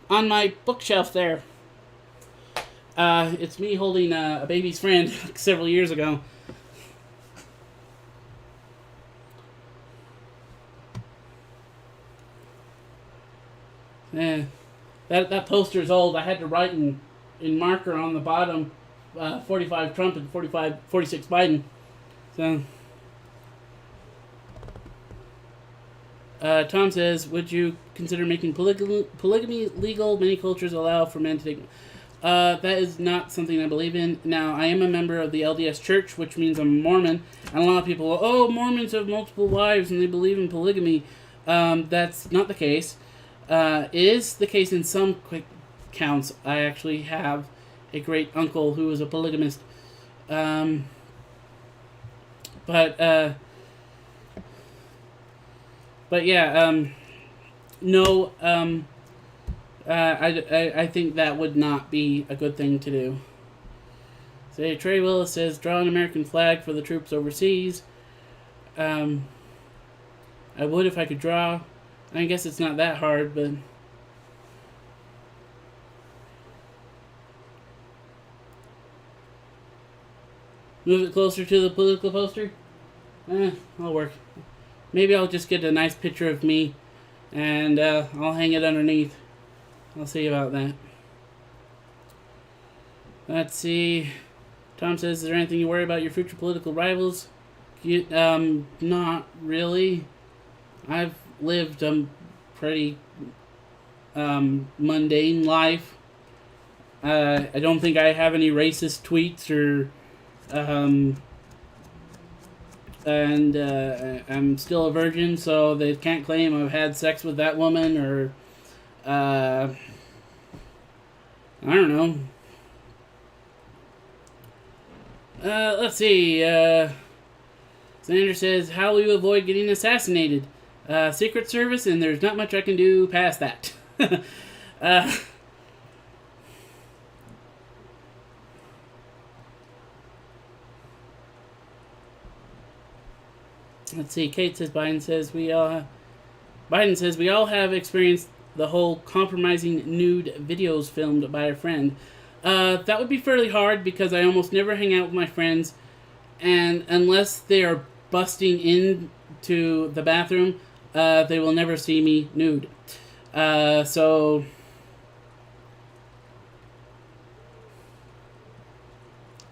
On my bookshelf there. It's me holding a baby's friend several years ago. Yeah, that poster's old. I had to write in marker on the bottom, 45 Trump and 46 Biden. So, Tom says, would you consider making polygamy legal? Many cultures allow for men to take... that is not something I believe in. Now, I am a member of the LDS Church, which means I'm Mormon. And a lot of people, Mormons have multiple wives and they believe in polygamy. That's not the case. It is the case in some quick counts. I actually have a great uncle who is a polygamist. I think that would not be a good thing to do. Say, Trey Willis says, draw an American flag for the troops overseas. I would if I could draw. I guess it's not that hard, but... Move it closer to the political poster? I'll work. Maybe I'll just get a nice picture of me, and I'll hang it underneath. I'll see about that. Let's see. Tom says, is there anything you worry about your future political rivals? Not really. I've lived a pretty mundane life. I don't think I have any racist tweets or... and I'm still a virgin, so they can't claim I've had sex with that woman, or I don't know. Let's see. Xander says, how will you avoid getting assassinated? Secret Service, and there's not much I can do past that. Let's see. Kate says, Biden says we all have experienced the whole compromising nude videos filmed by a friend. That would be fairly hard because I almost never hang out with my friends, and unless they are busting into the bathroom, they will never see me nude. So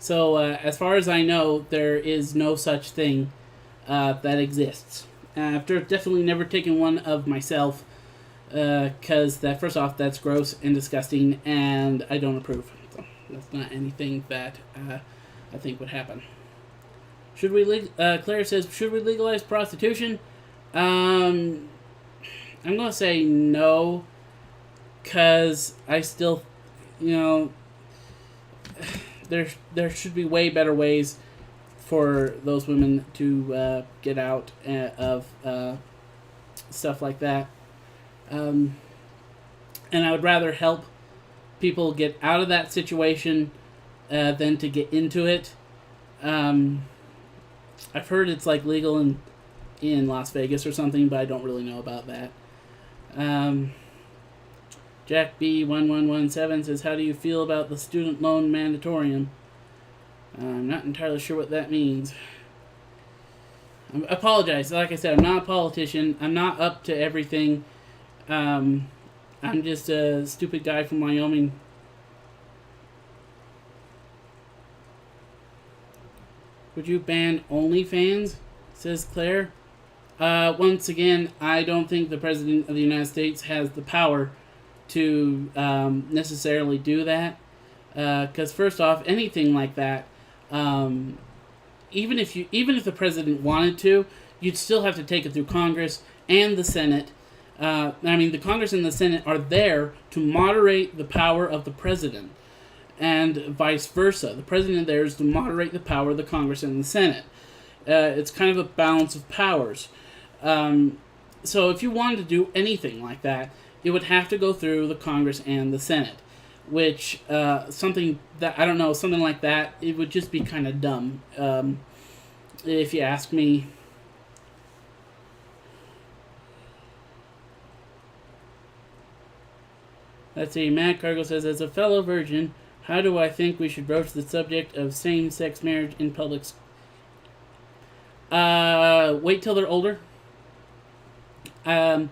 as far as I know, there is no such thing that exists. I've definitely never taken one of myself, because first off, that's gross and disgusting, and I don't approve. So that's not anything that I think would happen. Should we? Claire says, should we legalize prostitution? I'm gonna say no, because I still, there should be way better ways for those women to get out of stuff like that. And I would rather help people get out of that situation than to get into it. I've heard it's like legal in Las Vegas or something, but I don't really know about that. Jack B1117 says, how do you feel about the student loan mandatorium? I'm not entirely sure what that means. I apologize. Like I said, I'm not a politician. I'm not up to everything. Um, I'm just a stupid guy from Wyoming. Would you ban OnlyFans? Says Claire. Once again, I don't think the President of the United States has the power to necessarily do that. Because first off, anything like that, um, even if the president wanted to, you'd still have to take it through Congress and the Senate. I mean, the Congress and the Senate are there to moderate the power of the president, and vice versa. The president there is to moderate the power of the Congress and the Senate. It's kind of a balance of powers. So if you wanted to do anything like that, it would have to go through the Congress and the Senate, which something that I don't know, something like that, it would just be kind of dumb, if you ask me. Let's see. Matt Cargill says, as a fellow virgin, how do I think we should broach the subject of same-sex marriage in public? Wait till they're older. I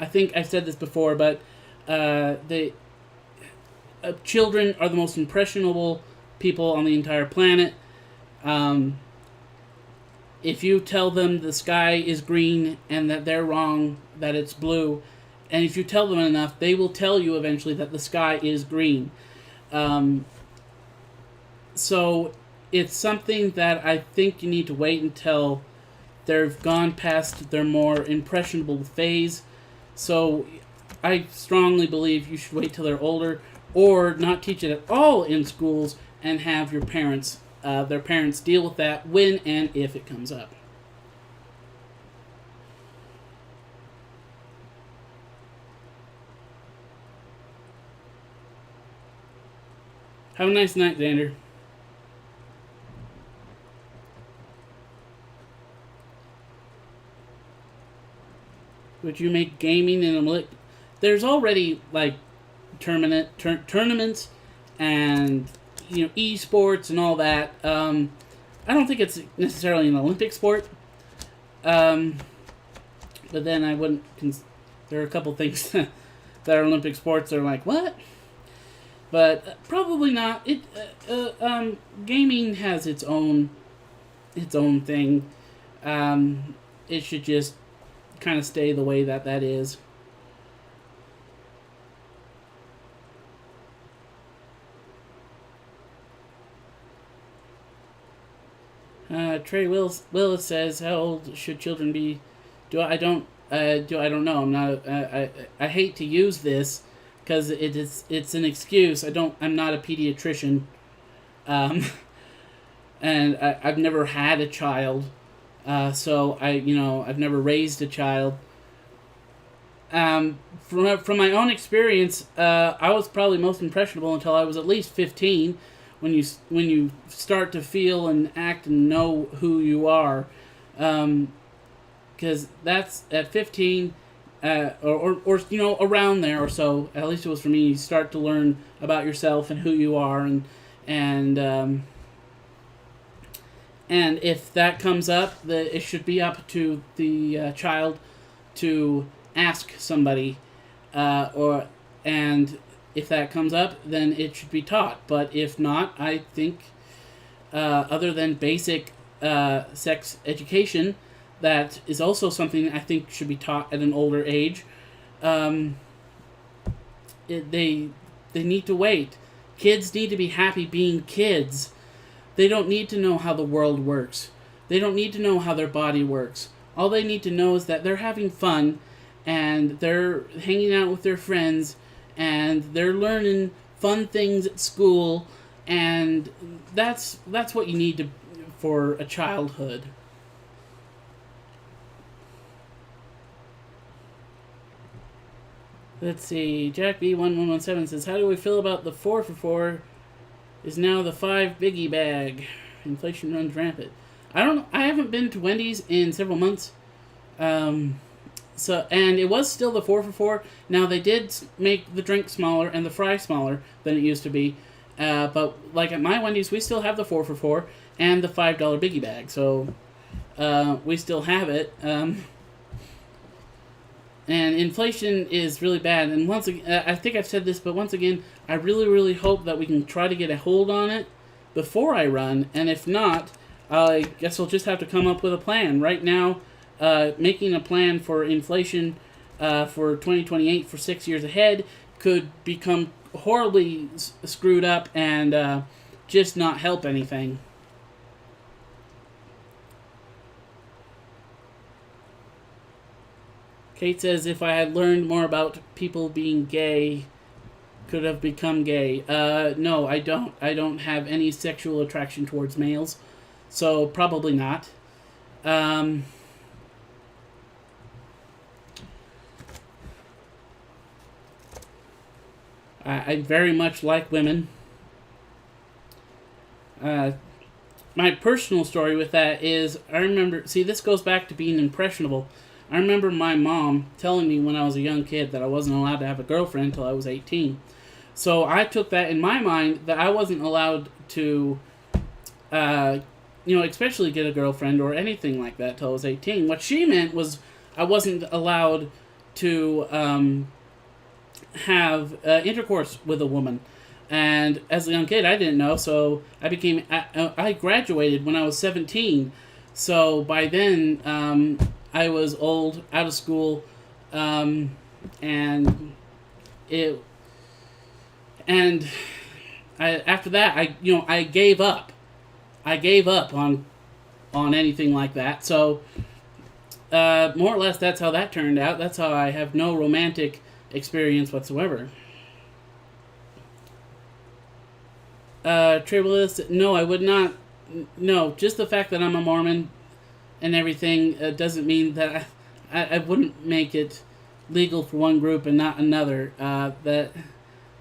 think I've said this before, but they children are the most impressionable people on the entire planet. If you tell them the sky is green and that they're wrong, that it's blue, and if you tell them enough, they will tell you eventually that the sky is green. So it's something that I think you need to wait until they've gone past their more impressionable phase. So I strongly believe you should wait till they're older, or not teach it at all in schools, and have your parents, their parents, deal with that when and if it comes up. Have a nice night, Xander. Would you make gaming in a There's already like tournaments and esports and all that. I don't think it's necessarily an Olympic sport. But then I wouldn't. There are a couple things that are Olympic sports that are like what. But probably not. Gaming has its own thing. It should just kind of stay the way that is. Trey Willis says, "How old should children be?" I don't know. I'm not. I hate to use this because it's an excuse. I'm not a pediatrician, and I've never had a child, so I've never raised a child. From my own experience, I was probably most impressionable until I was at least 15, when you start to feel and act and know who you are, because that's at 15. Or around there or so. At least it was for me. You start to learn about yourself and who you are, and if that comes up, it should be up to the child to ask somebody, and if that comes up, then it should be taught. But if not, I think other than basic sex education, that is also something I think should be taught at an older age. They need to wait. Kids need to be happy being kids. They don't need to know how the world works. They don't need to know how their body works. All they need to know is that they're having fun, and they're hanging out with their friends, and they're learning fun things at school, and that's what you need for a childhood. Let's see. Jack B1117 says, "How do we feel about the 4 for 4 is now the 5 biggie bag? Inflation runs rampant." I haven't been to Wendy's in several months. And it was still the 4 for 4. Now they did make the drink smaller and the fry smaller than it used to be. But like at my Wendy's, we still have the 4 for 4 and the $5 biggie bag. So we still have it. And inflation is really bad. And once again, I think I've said this, but once again, I really, really hope that we can try to get a hold on it before I run. And if not, I guess we'll just have to come up with a plan. Right now, making a plan for inflation for 2028 for 6 years ahead could become horribly screwed up and just not help anything. Kate says, if I had learned more about people being gay, could have become gay. No, I don't. I don't have any sexual attraction towards males, so probably not. I very much like women. My personal story with that is, I remember, see, this goes back to being impressionable. I remember my mom telling me when I was a young kid that I wasn't allowed to have a girlfriend until I was 18. So I took that in my mind that I wasn't allowed to, especially get a girlfriend or anything like that till I was 18. What she meant was I wasn't allowed to have intercourse with a woman. And as a young kid, I didn't know, so I graduated when I was 17. So by then, I was old, out of school, and after that, I gave up. I gave up on anything like that. So more or less, that's how that turned out. That's how I have no romantic experience whatsoever. Tribalist, no, I would not. No, just the fact that I'm a Mormon and everything doesn't mean that I wouldn't make it legal for one group and not another.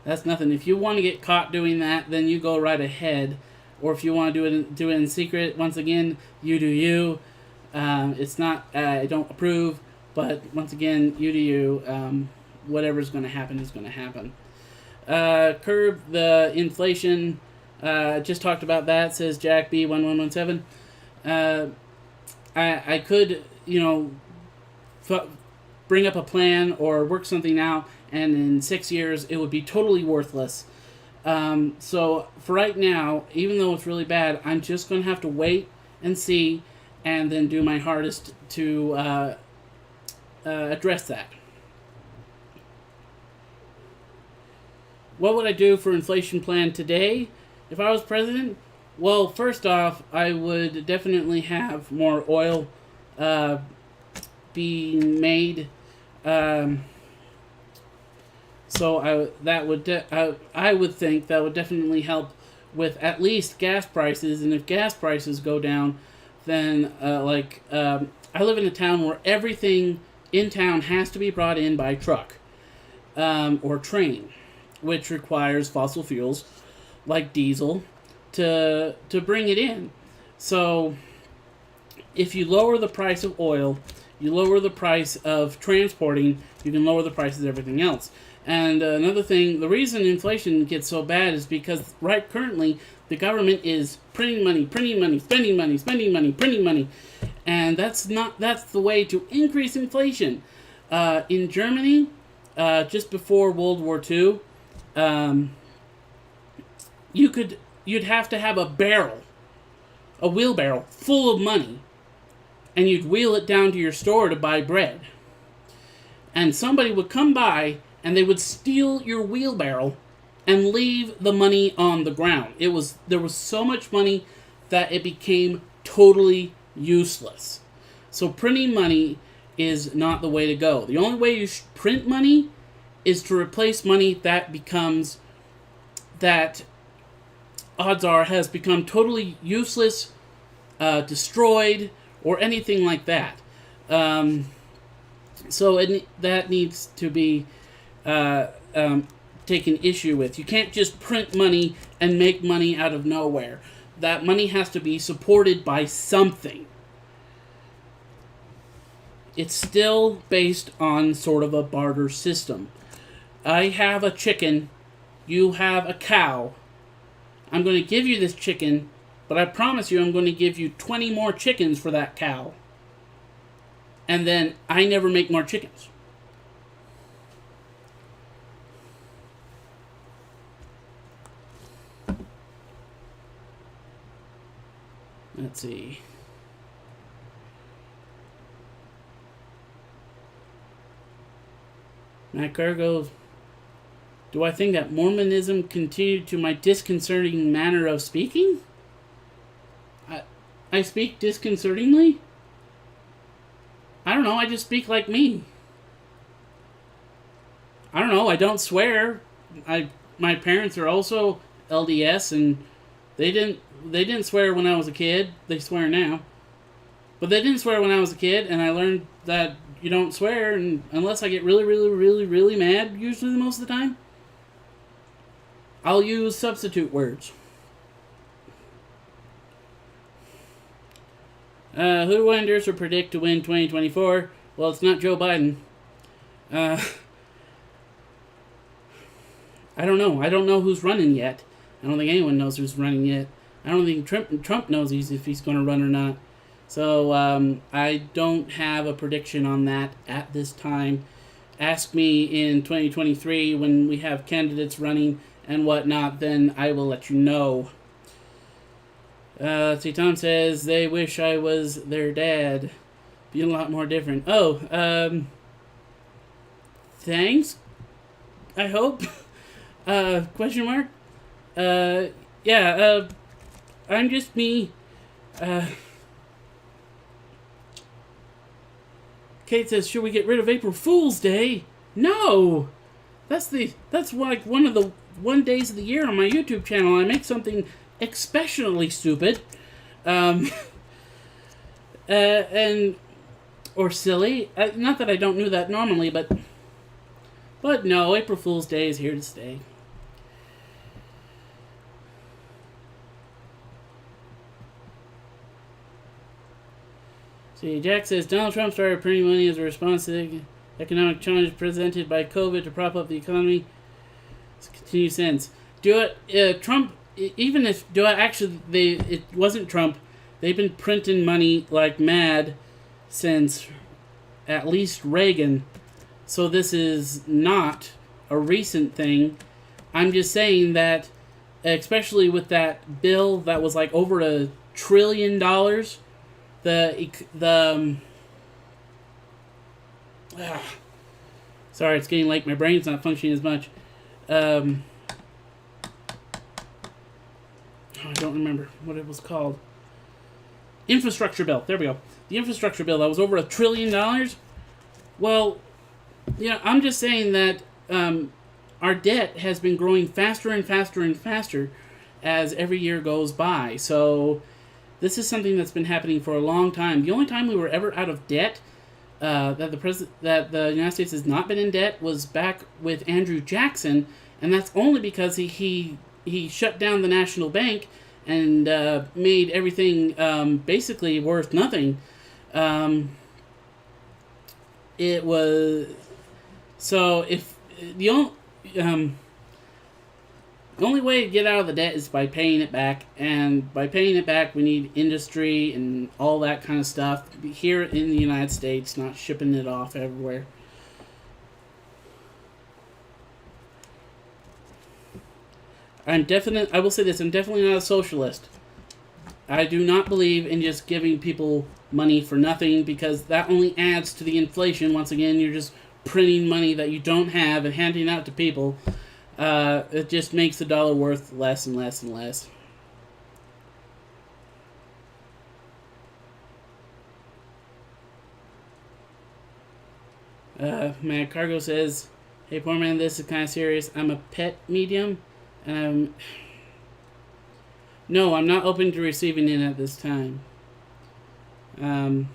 That's nothing. If you want to get caught doing that, then you go right ahead. Or if you want to do it in secret, once again, you do you. It's not. I don't approve, but once again, you do you. Whatever's going to happen is going to happen. Curb the inflation. Just talked about that. Says Jack B1117. I could, bring up a plan or work something out, and in 6 years it would be totally worthless. So for right now, even though it's really bad, I'm just going to have to wait and see, and then do my hardest to address that. What would I do for inflation plan today if I was president? Well, first off, I would definitely have more oil being made. So I would think that would definitely help with at least gas prices. And if gas prices go down, then I live in a town where everything in town has to be brought in by truck or train, which requires fossil fuels like diesel to bring it in. So if you lower the price of oil, you lower the price of transporting, you can lower the prices of everything else. And another thing, the reason inflation gets so bad is because currently the government is printing money, spending money, printing money. And that's the way to increase inflation. In Germany, just before World War II, you'd have to have a wheelbarrow full of money, and you'd wheel it down to your store to buy bread. And somebody would come by and they would steal your wheelbarrow and leave the money on the ground. There was so much money that it became totally useless. So printing money is not the way to go. The only way you print money is to replace money that odds are has become totally useless, destroyed, or anything like that. So that needs to be taken issue with. You can't just print money and make money out of nowhere. That money has to be supported by something. It's still based on sort of a barter system. I have a chicken, you have a cow. I'm going to give you this chicken, but but I promise you I'm going to give you 20 more chickens for that cow. And then I never make more chickens. Let's see. Matt Cargo, do I think that Mormonism continued to my disconcerting manner of speaking? I speak disconcertingly? I don't know, I just speak like me. I don't know, I don't swear. My parents are also LDS, and they didn't swear when I was a kid. They swear now. But they didn't swear when I was a kid, and I learned that you don't swear and unless I get really, really, really, really mad, usually most of the time. I'll use substitute words. Who do I endorse or predict to win 2024? Well, it's not Joe Biden. I don't know. I don't know who's running yet. I don't think anyone knows who's running yet. I don't think Trump knows if he's going to run or not. So I don't have a prediction on that at this time. Ask me in 2023 when we have candidates running and whatnot, then I will let you know. See, Tom says they wish I was their dad. Be a lot more different. Oh, thanks. I hope. Question mark. Yeah. I'm just me. Kate says, should we get rid of April Fool's Day? No! That's like one of the days of the year on my YouTube channel. I make something especially stupid. And or silly. Not that I don't do that normally, but no, April Fool's Day is here to stay. See, Jack says Donald Trump started printing money as a response to the economic challenge presented by COVID to prop up the economy. It's continued since. Trump, even if it wasn't Trump, they've been printing money like mad since at least Reagan. So this is not a recent thing. I'm just saying that, especially with that bill that was like over $1 trillion. Sorry, it's getting late. My brain's not functioning as much. I don't remember what it was called. Infrastructure bill. There we go. The infrastructure bill that was over $1 trillion. Well, I'm just saying that our debt has been growing faster and faster and faster as every year goes by. So this is something that's been happening for a long time. The only time we were ever out of debt, that the United States has not been in debt, was back with Andrew Jackson, and that's only because he shut down the National Bank and made everything basically worth nothing. It was so if the only way to get out of the debt is by paying it back, and by paying it back, we need industry and all that kind of stuff here in the United States, not shipping it off everywhere. I will say this, I'm definitely not a socialist. I do not believe in just giving people money for nothing, because that only adds to the inflation. Once again, you're just printing money that you don't have and handing out to people. It just makes the dollar worth less and less and less. Mad Cargo says, hey, poor man, this is kind of serious. I'm a pet medium, and no, I'm not open to receiving it at this time. I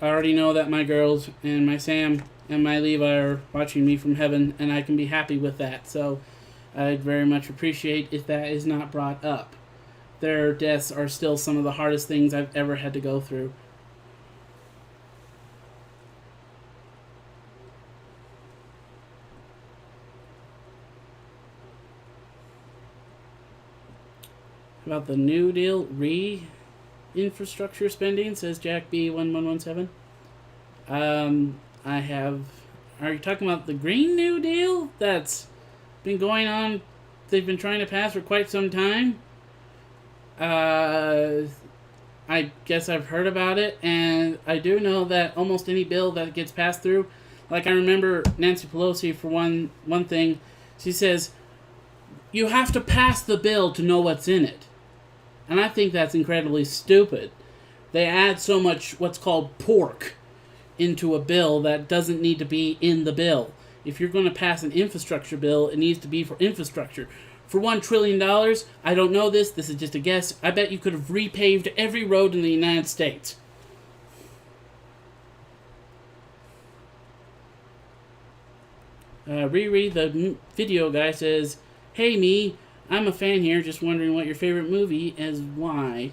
already know that my girls and my Sam and my Levi are watching me from heaven, and I can be happy with that. So I'd very much appreciate if that is not brought up. Their deaths are still some of the hardest things I've ever had to go through. About the New Deal infrastructure spending, says Jack B1117. I have. Are you talking about the Green New Deal that's been going on? They've been trying to pass for quite some time. I guess I've heard about it, and I do know that almost any bill that gets passed through, like I remember Nancy Pelosi for one thing, she says, you have to pass the bill to know what's in it. And I think that's incredibly stupid. They add so much what's called pork into a bill that doesn't need to be in the bill. If you're going to pass an infrastructure bill, it needs to be for infrastructure. For $1 trillion, I don't know this is just a guess, I bet you could have repaved every road in the United States. Riri, the video guy, says, hey me, I'm a fan here, just wondering what your favorite movie is, why.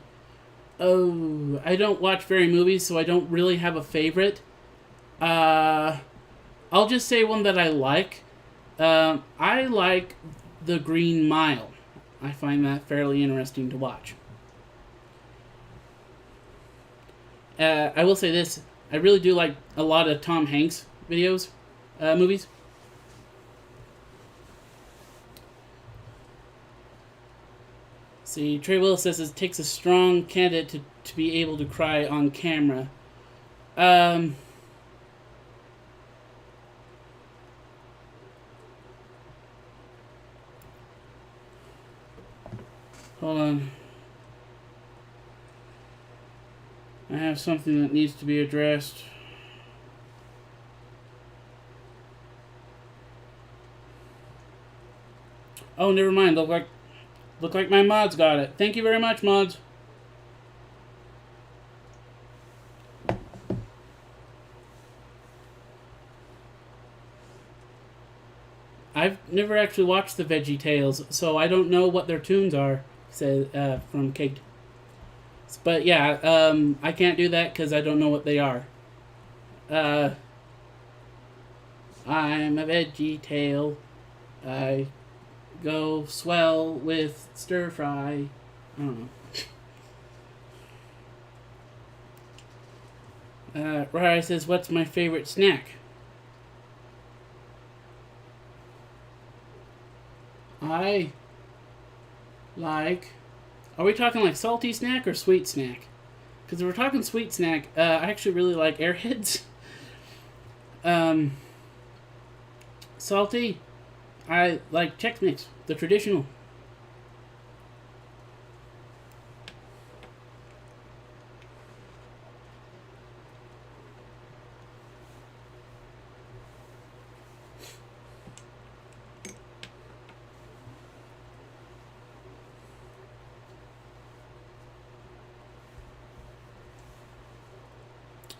Oh, I don't watch very movies, so I don't really have a favorite. I'll just say one that I like. I like The Green Mile. I find that fairly interesting to watch. I will say this. I really do like a lot of Tom Hanks movies. See, Trey Willis says it takes a strong candidate to be able to cry on camera. Hold on. I have something that needs to be addressed. Oh, never mind. Look like my mods got it. Thank you very much, mods. I've never actually watched the Veggie Tales, so I don't know what their tunes are, says from Kate. But yeah, I can't do that because I don't know what they are. I'm a Veggie Tale. I go swell with stir fry. I don't know. Ryan says, what's my favorite snack? I like... Are we talking like salty snack or sweet snack? Because if we're talking sweet snack, I actually really like Airheads. Salty, I like Chex Mix, the traditional.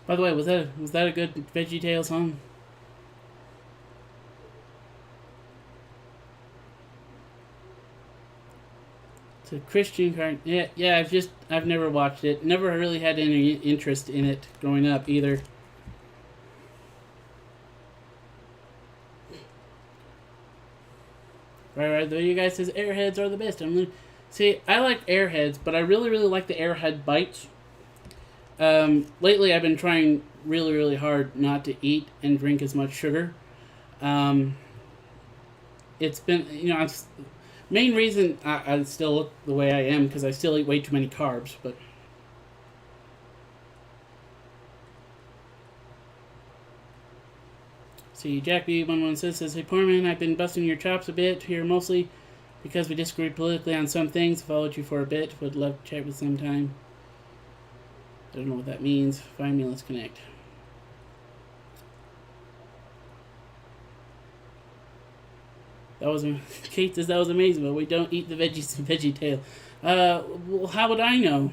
By the way, was that a good VeggieTales song? It's a Christian card. Yeah. I've never watched it. Never really had any interest in it growing up either. Right. The you guys says Airheads are the best. See, I like Airheads, but I really like the Airhead bites. Lately I've been trying really hard not to eat and drink as much sugar. It's been, main reason I still look the way I am because I still eat way too many carbs, but see, Jack B116 says, hey Poorman, I've been busting your chops a bit here mostly because we disagree politically on some things. Followed you for a bit. Would love to chat with sometime. I don't know what that means. Find me, let's connect. Kate says that was amazing, but we don't eat the veggies in VeggieTale. Well, how would I know?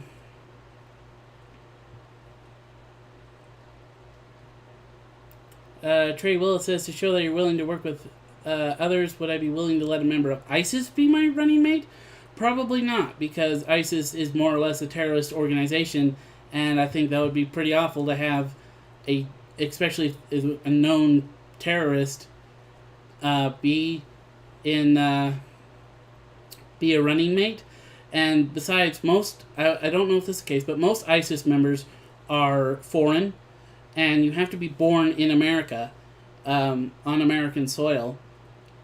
Trey Willis says, to show that you're willing to work with others, would I be willing to let a member of ISIS be my running mate? Probably not, because ISIS is more or less a terrorist organization. And I think that would be pretty awful to have especially a known terrorist, be a running mate. And besides, I don't know if this is the case, but most ISIS members are foreign, and you have to be born in America, on American soil,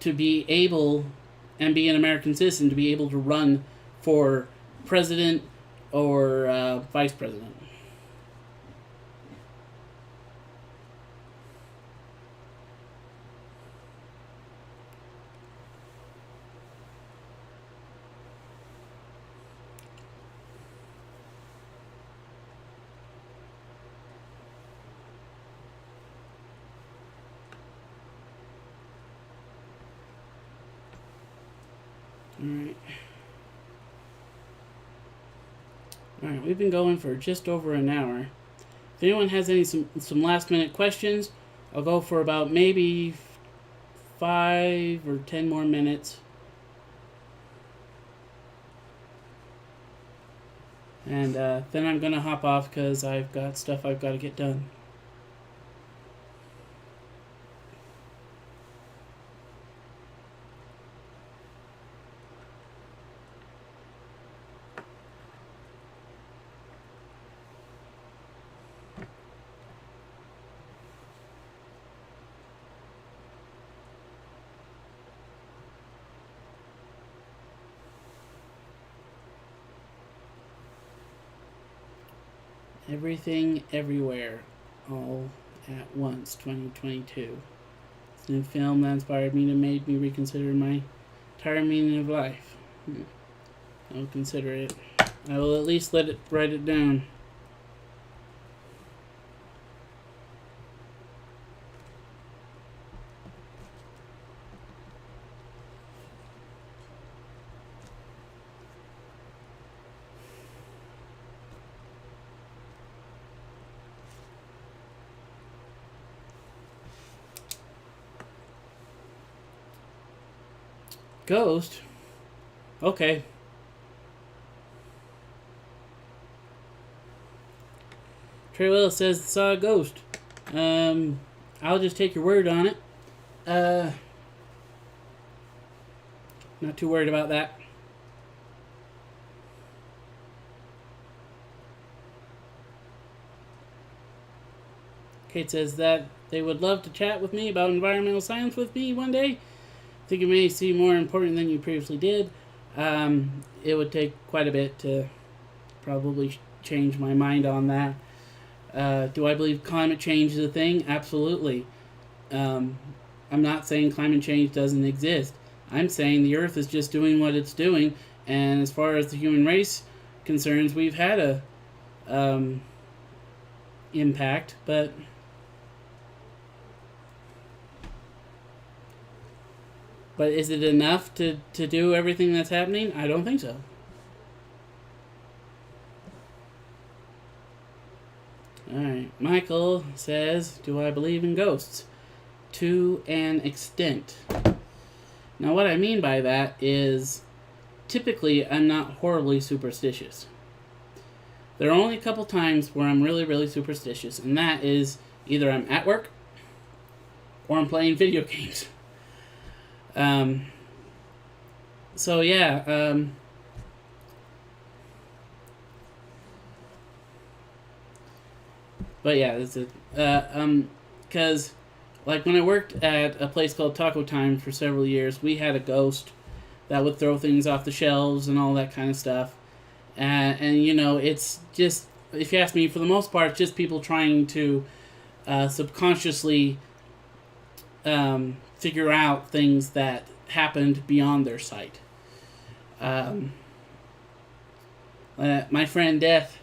to be able, and be an American citizen, to be able to run for president or vice president. Alright. Alright, we've been going for just over an hour. If anyone has some last minute questions, I'll go for about maybe 5 or 10 more minutes. And then I'm going to hop off because I've got stuff I've got to get done. Everything, Everywhere, All at Once, 2022. It's a new film that inspired me and made me reconsider my entire meaning of life. I'll consider it. I will at least write it down. Ghost? Okay. Trey Willis says saw a ghost. I'll just take your word on it. Not too worried about that. Kate says that they would love to chat with me about environmental science with me one day. I think it may seem more important than you previously did. It would take quite a bit to probably change my mind on that. Do I believe climate change is a thing? Absolutely. I'm not saying climate change doesn't exist. I'm saying the Earth is just doing what it's doing, and as far as the human race concerns, we've had a impact, but is it enough to do everything that's happening? I don't think so. Alright, Michael says, do I believe in ghosts? To an extent. Now what I mean by that is, typically I'm not horribly superstitious. There are only a couple times where I'm really, really superstitious, and that is either I'm at work or I'm playing video games. So yeah, but yeah, that's it. Cause like when I worked at a place called Taco Time for several years, we had a ghost that would throw things off the shelves and all that kind of stuff. And you know, it's just, if you ask me, for the most part, it's just people trying to subconsciously figure out things that happened beyond their sight. My friend Death,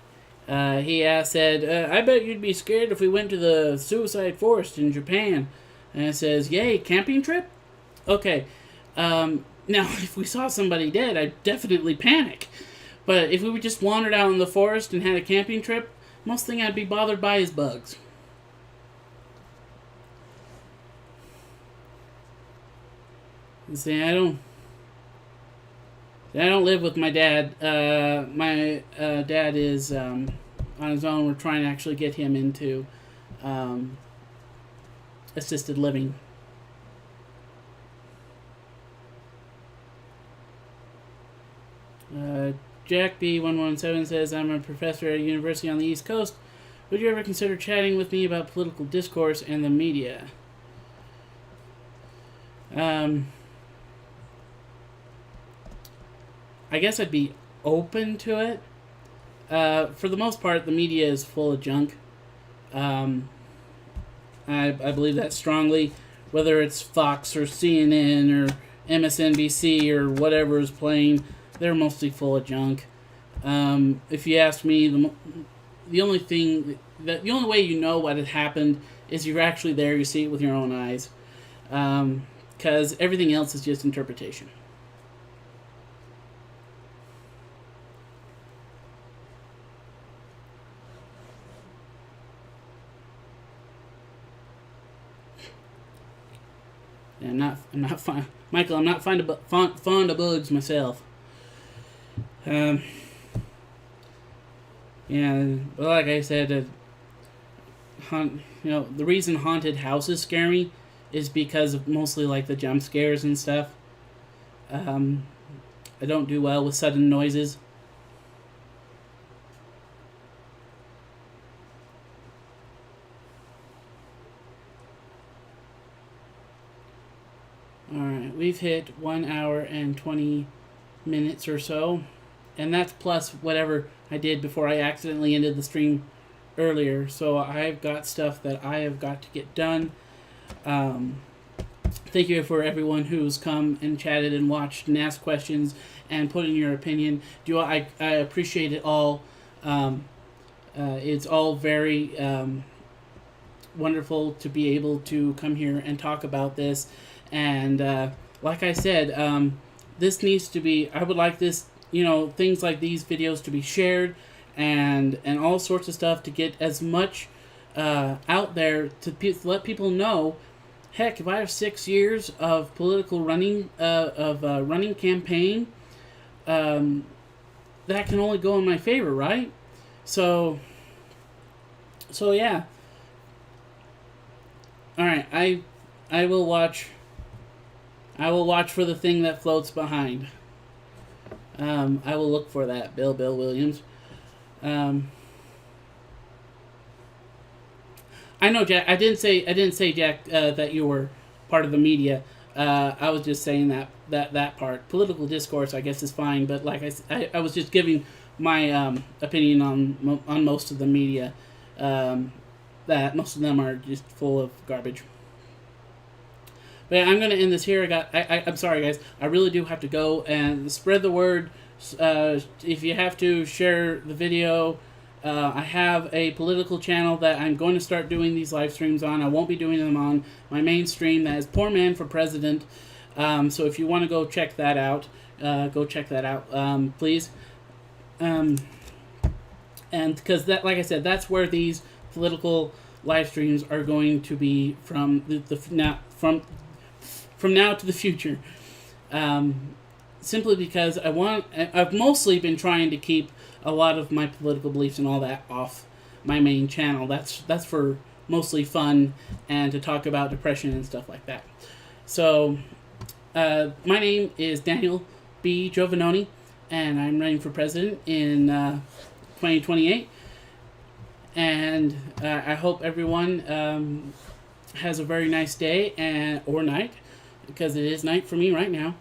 he said, I bet you'd be scared if we went to the suicide forest in Japan. And it says, yay, camping trip? Okay. Now, if we saw somebody dead, I'd definitely panic. But if we just wandered out in the forest and had a camping trip, most thing I'd be bothered by is bugs. See, I don't live with my dad. My dad is on his own. We're trying to actually get him into assisted living. Jack B117 says, I'm a professor at a university on the East Coast. Would you ever consider chatting with me about political discourse and the media? I guess I'd be open to it. For the most part, the media is full of junk. I believe that strongly. Whether it's Fox or CNN or MSNBC or whatever is playing, they're mostly full of junk. If you ask me, the only way you know what had happened is you're actually there. You see it with your own eyes, because everything else is just interpretation. And I'm not fond, Michael. I'm not fond of bugs myself. Yeah, but like I said, the reason haunted houses scare me is because of mostly like the jump scares and stuff. I don't do well with sudden noises. Alright, we've hit 1 hour and 20 minutes or so. And that's plus whatever I did before I accidentally ended the stream earlier. So I've got stuff that I have got to get done. Thank you for everyone who's come and chatted and watched and asked questions and put in your opinion. I appreciate it all. It's all very wonderful to be able to come here and talk about this. And like I said, this needs to be, I would like this, things like these videos to be shared and all sorts of stuff to get as much out there to let people know. Heck, if I have 6 years of political running, running campaign, that can only go in my favor, right? So yeah. All right, I will watch for the thing that floats behind. I will look for that, Bill Williams. I know, Jack. I didn't say, Jack, that you were part of the media. I was just saying that part. Political discourse, I guess, is fine. But like I was just giving my opinion on most of the media. That most of them are just full of garbage. But yeah, I'm going to end this here. I'm sorry, guys. I really do have to go and spread the word. If you have to, share the video. I have a political channel that I'm going to start doing these live streams on. I won't be doing them on my main stream. That is Poor Man for President. So if you want to go check that out, please. And because like I said, that's where these political live streams are going to be from from now to the future. Simply because I've mostly been trying to keep a lot of my political beliefs and all that off my main channel. That's for mostly fun and to talk about depression and stuff like that. So, my name is Daniel B. Giovannoni, and I'm running for president in 2028. And I hope everyone has a very nice day or night, because it is night for me right now.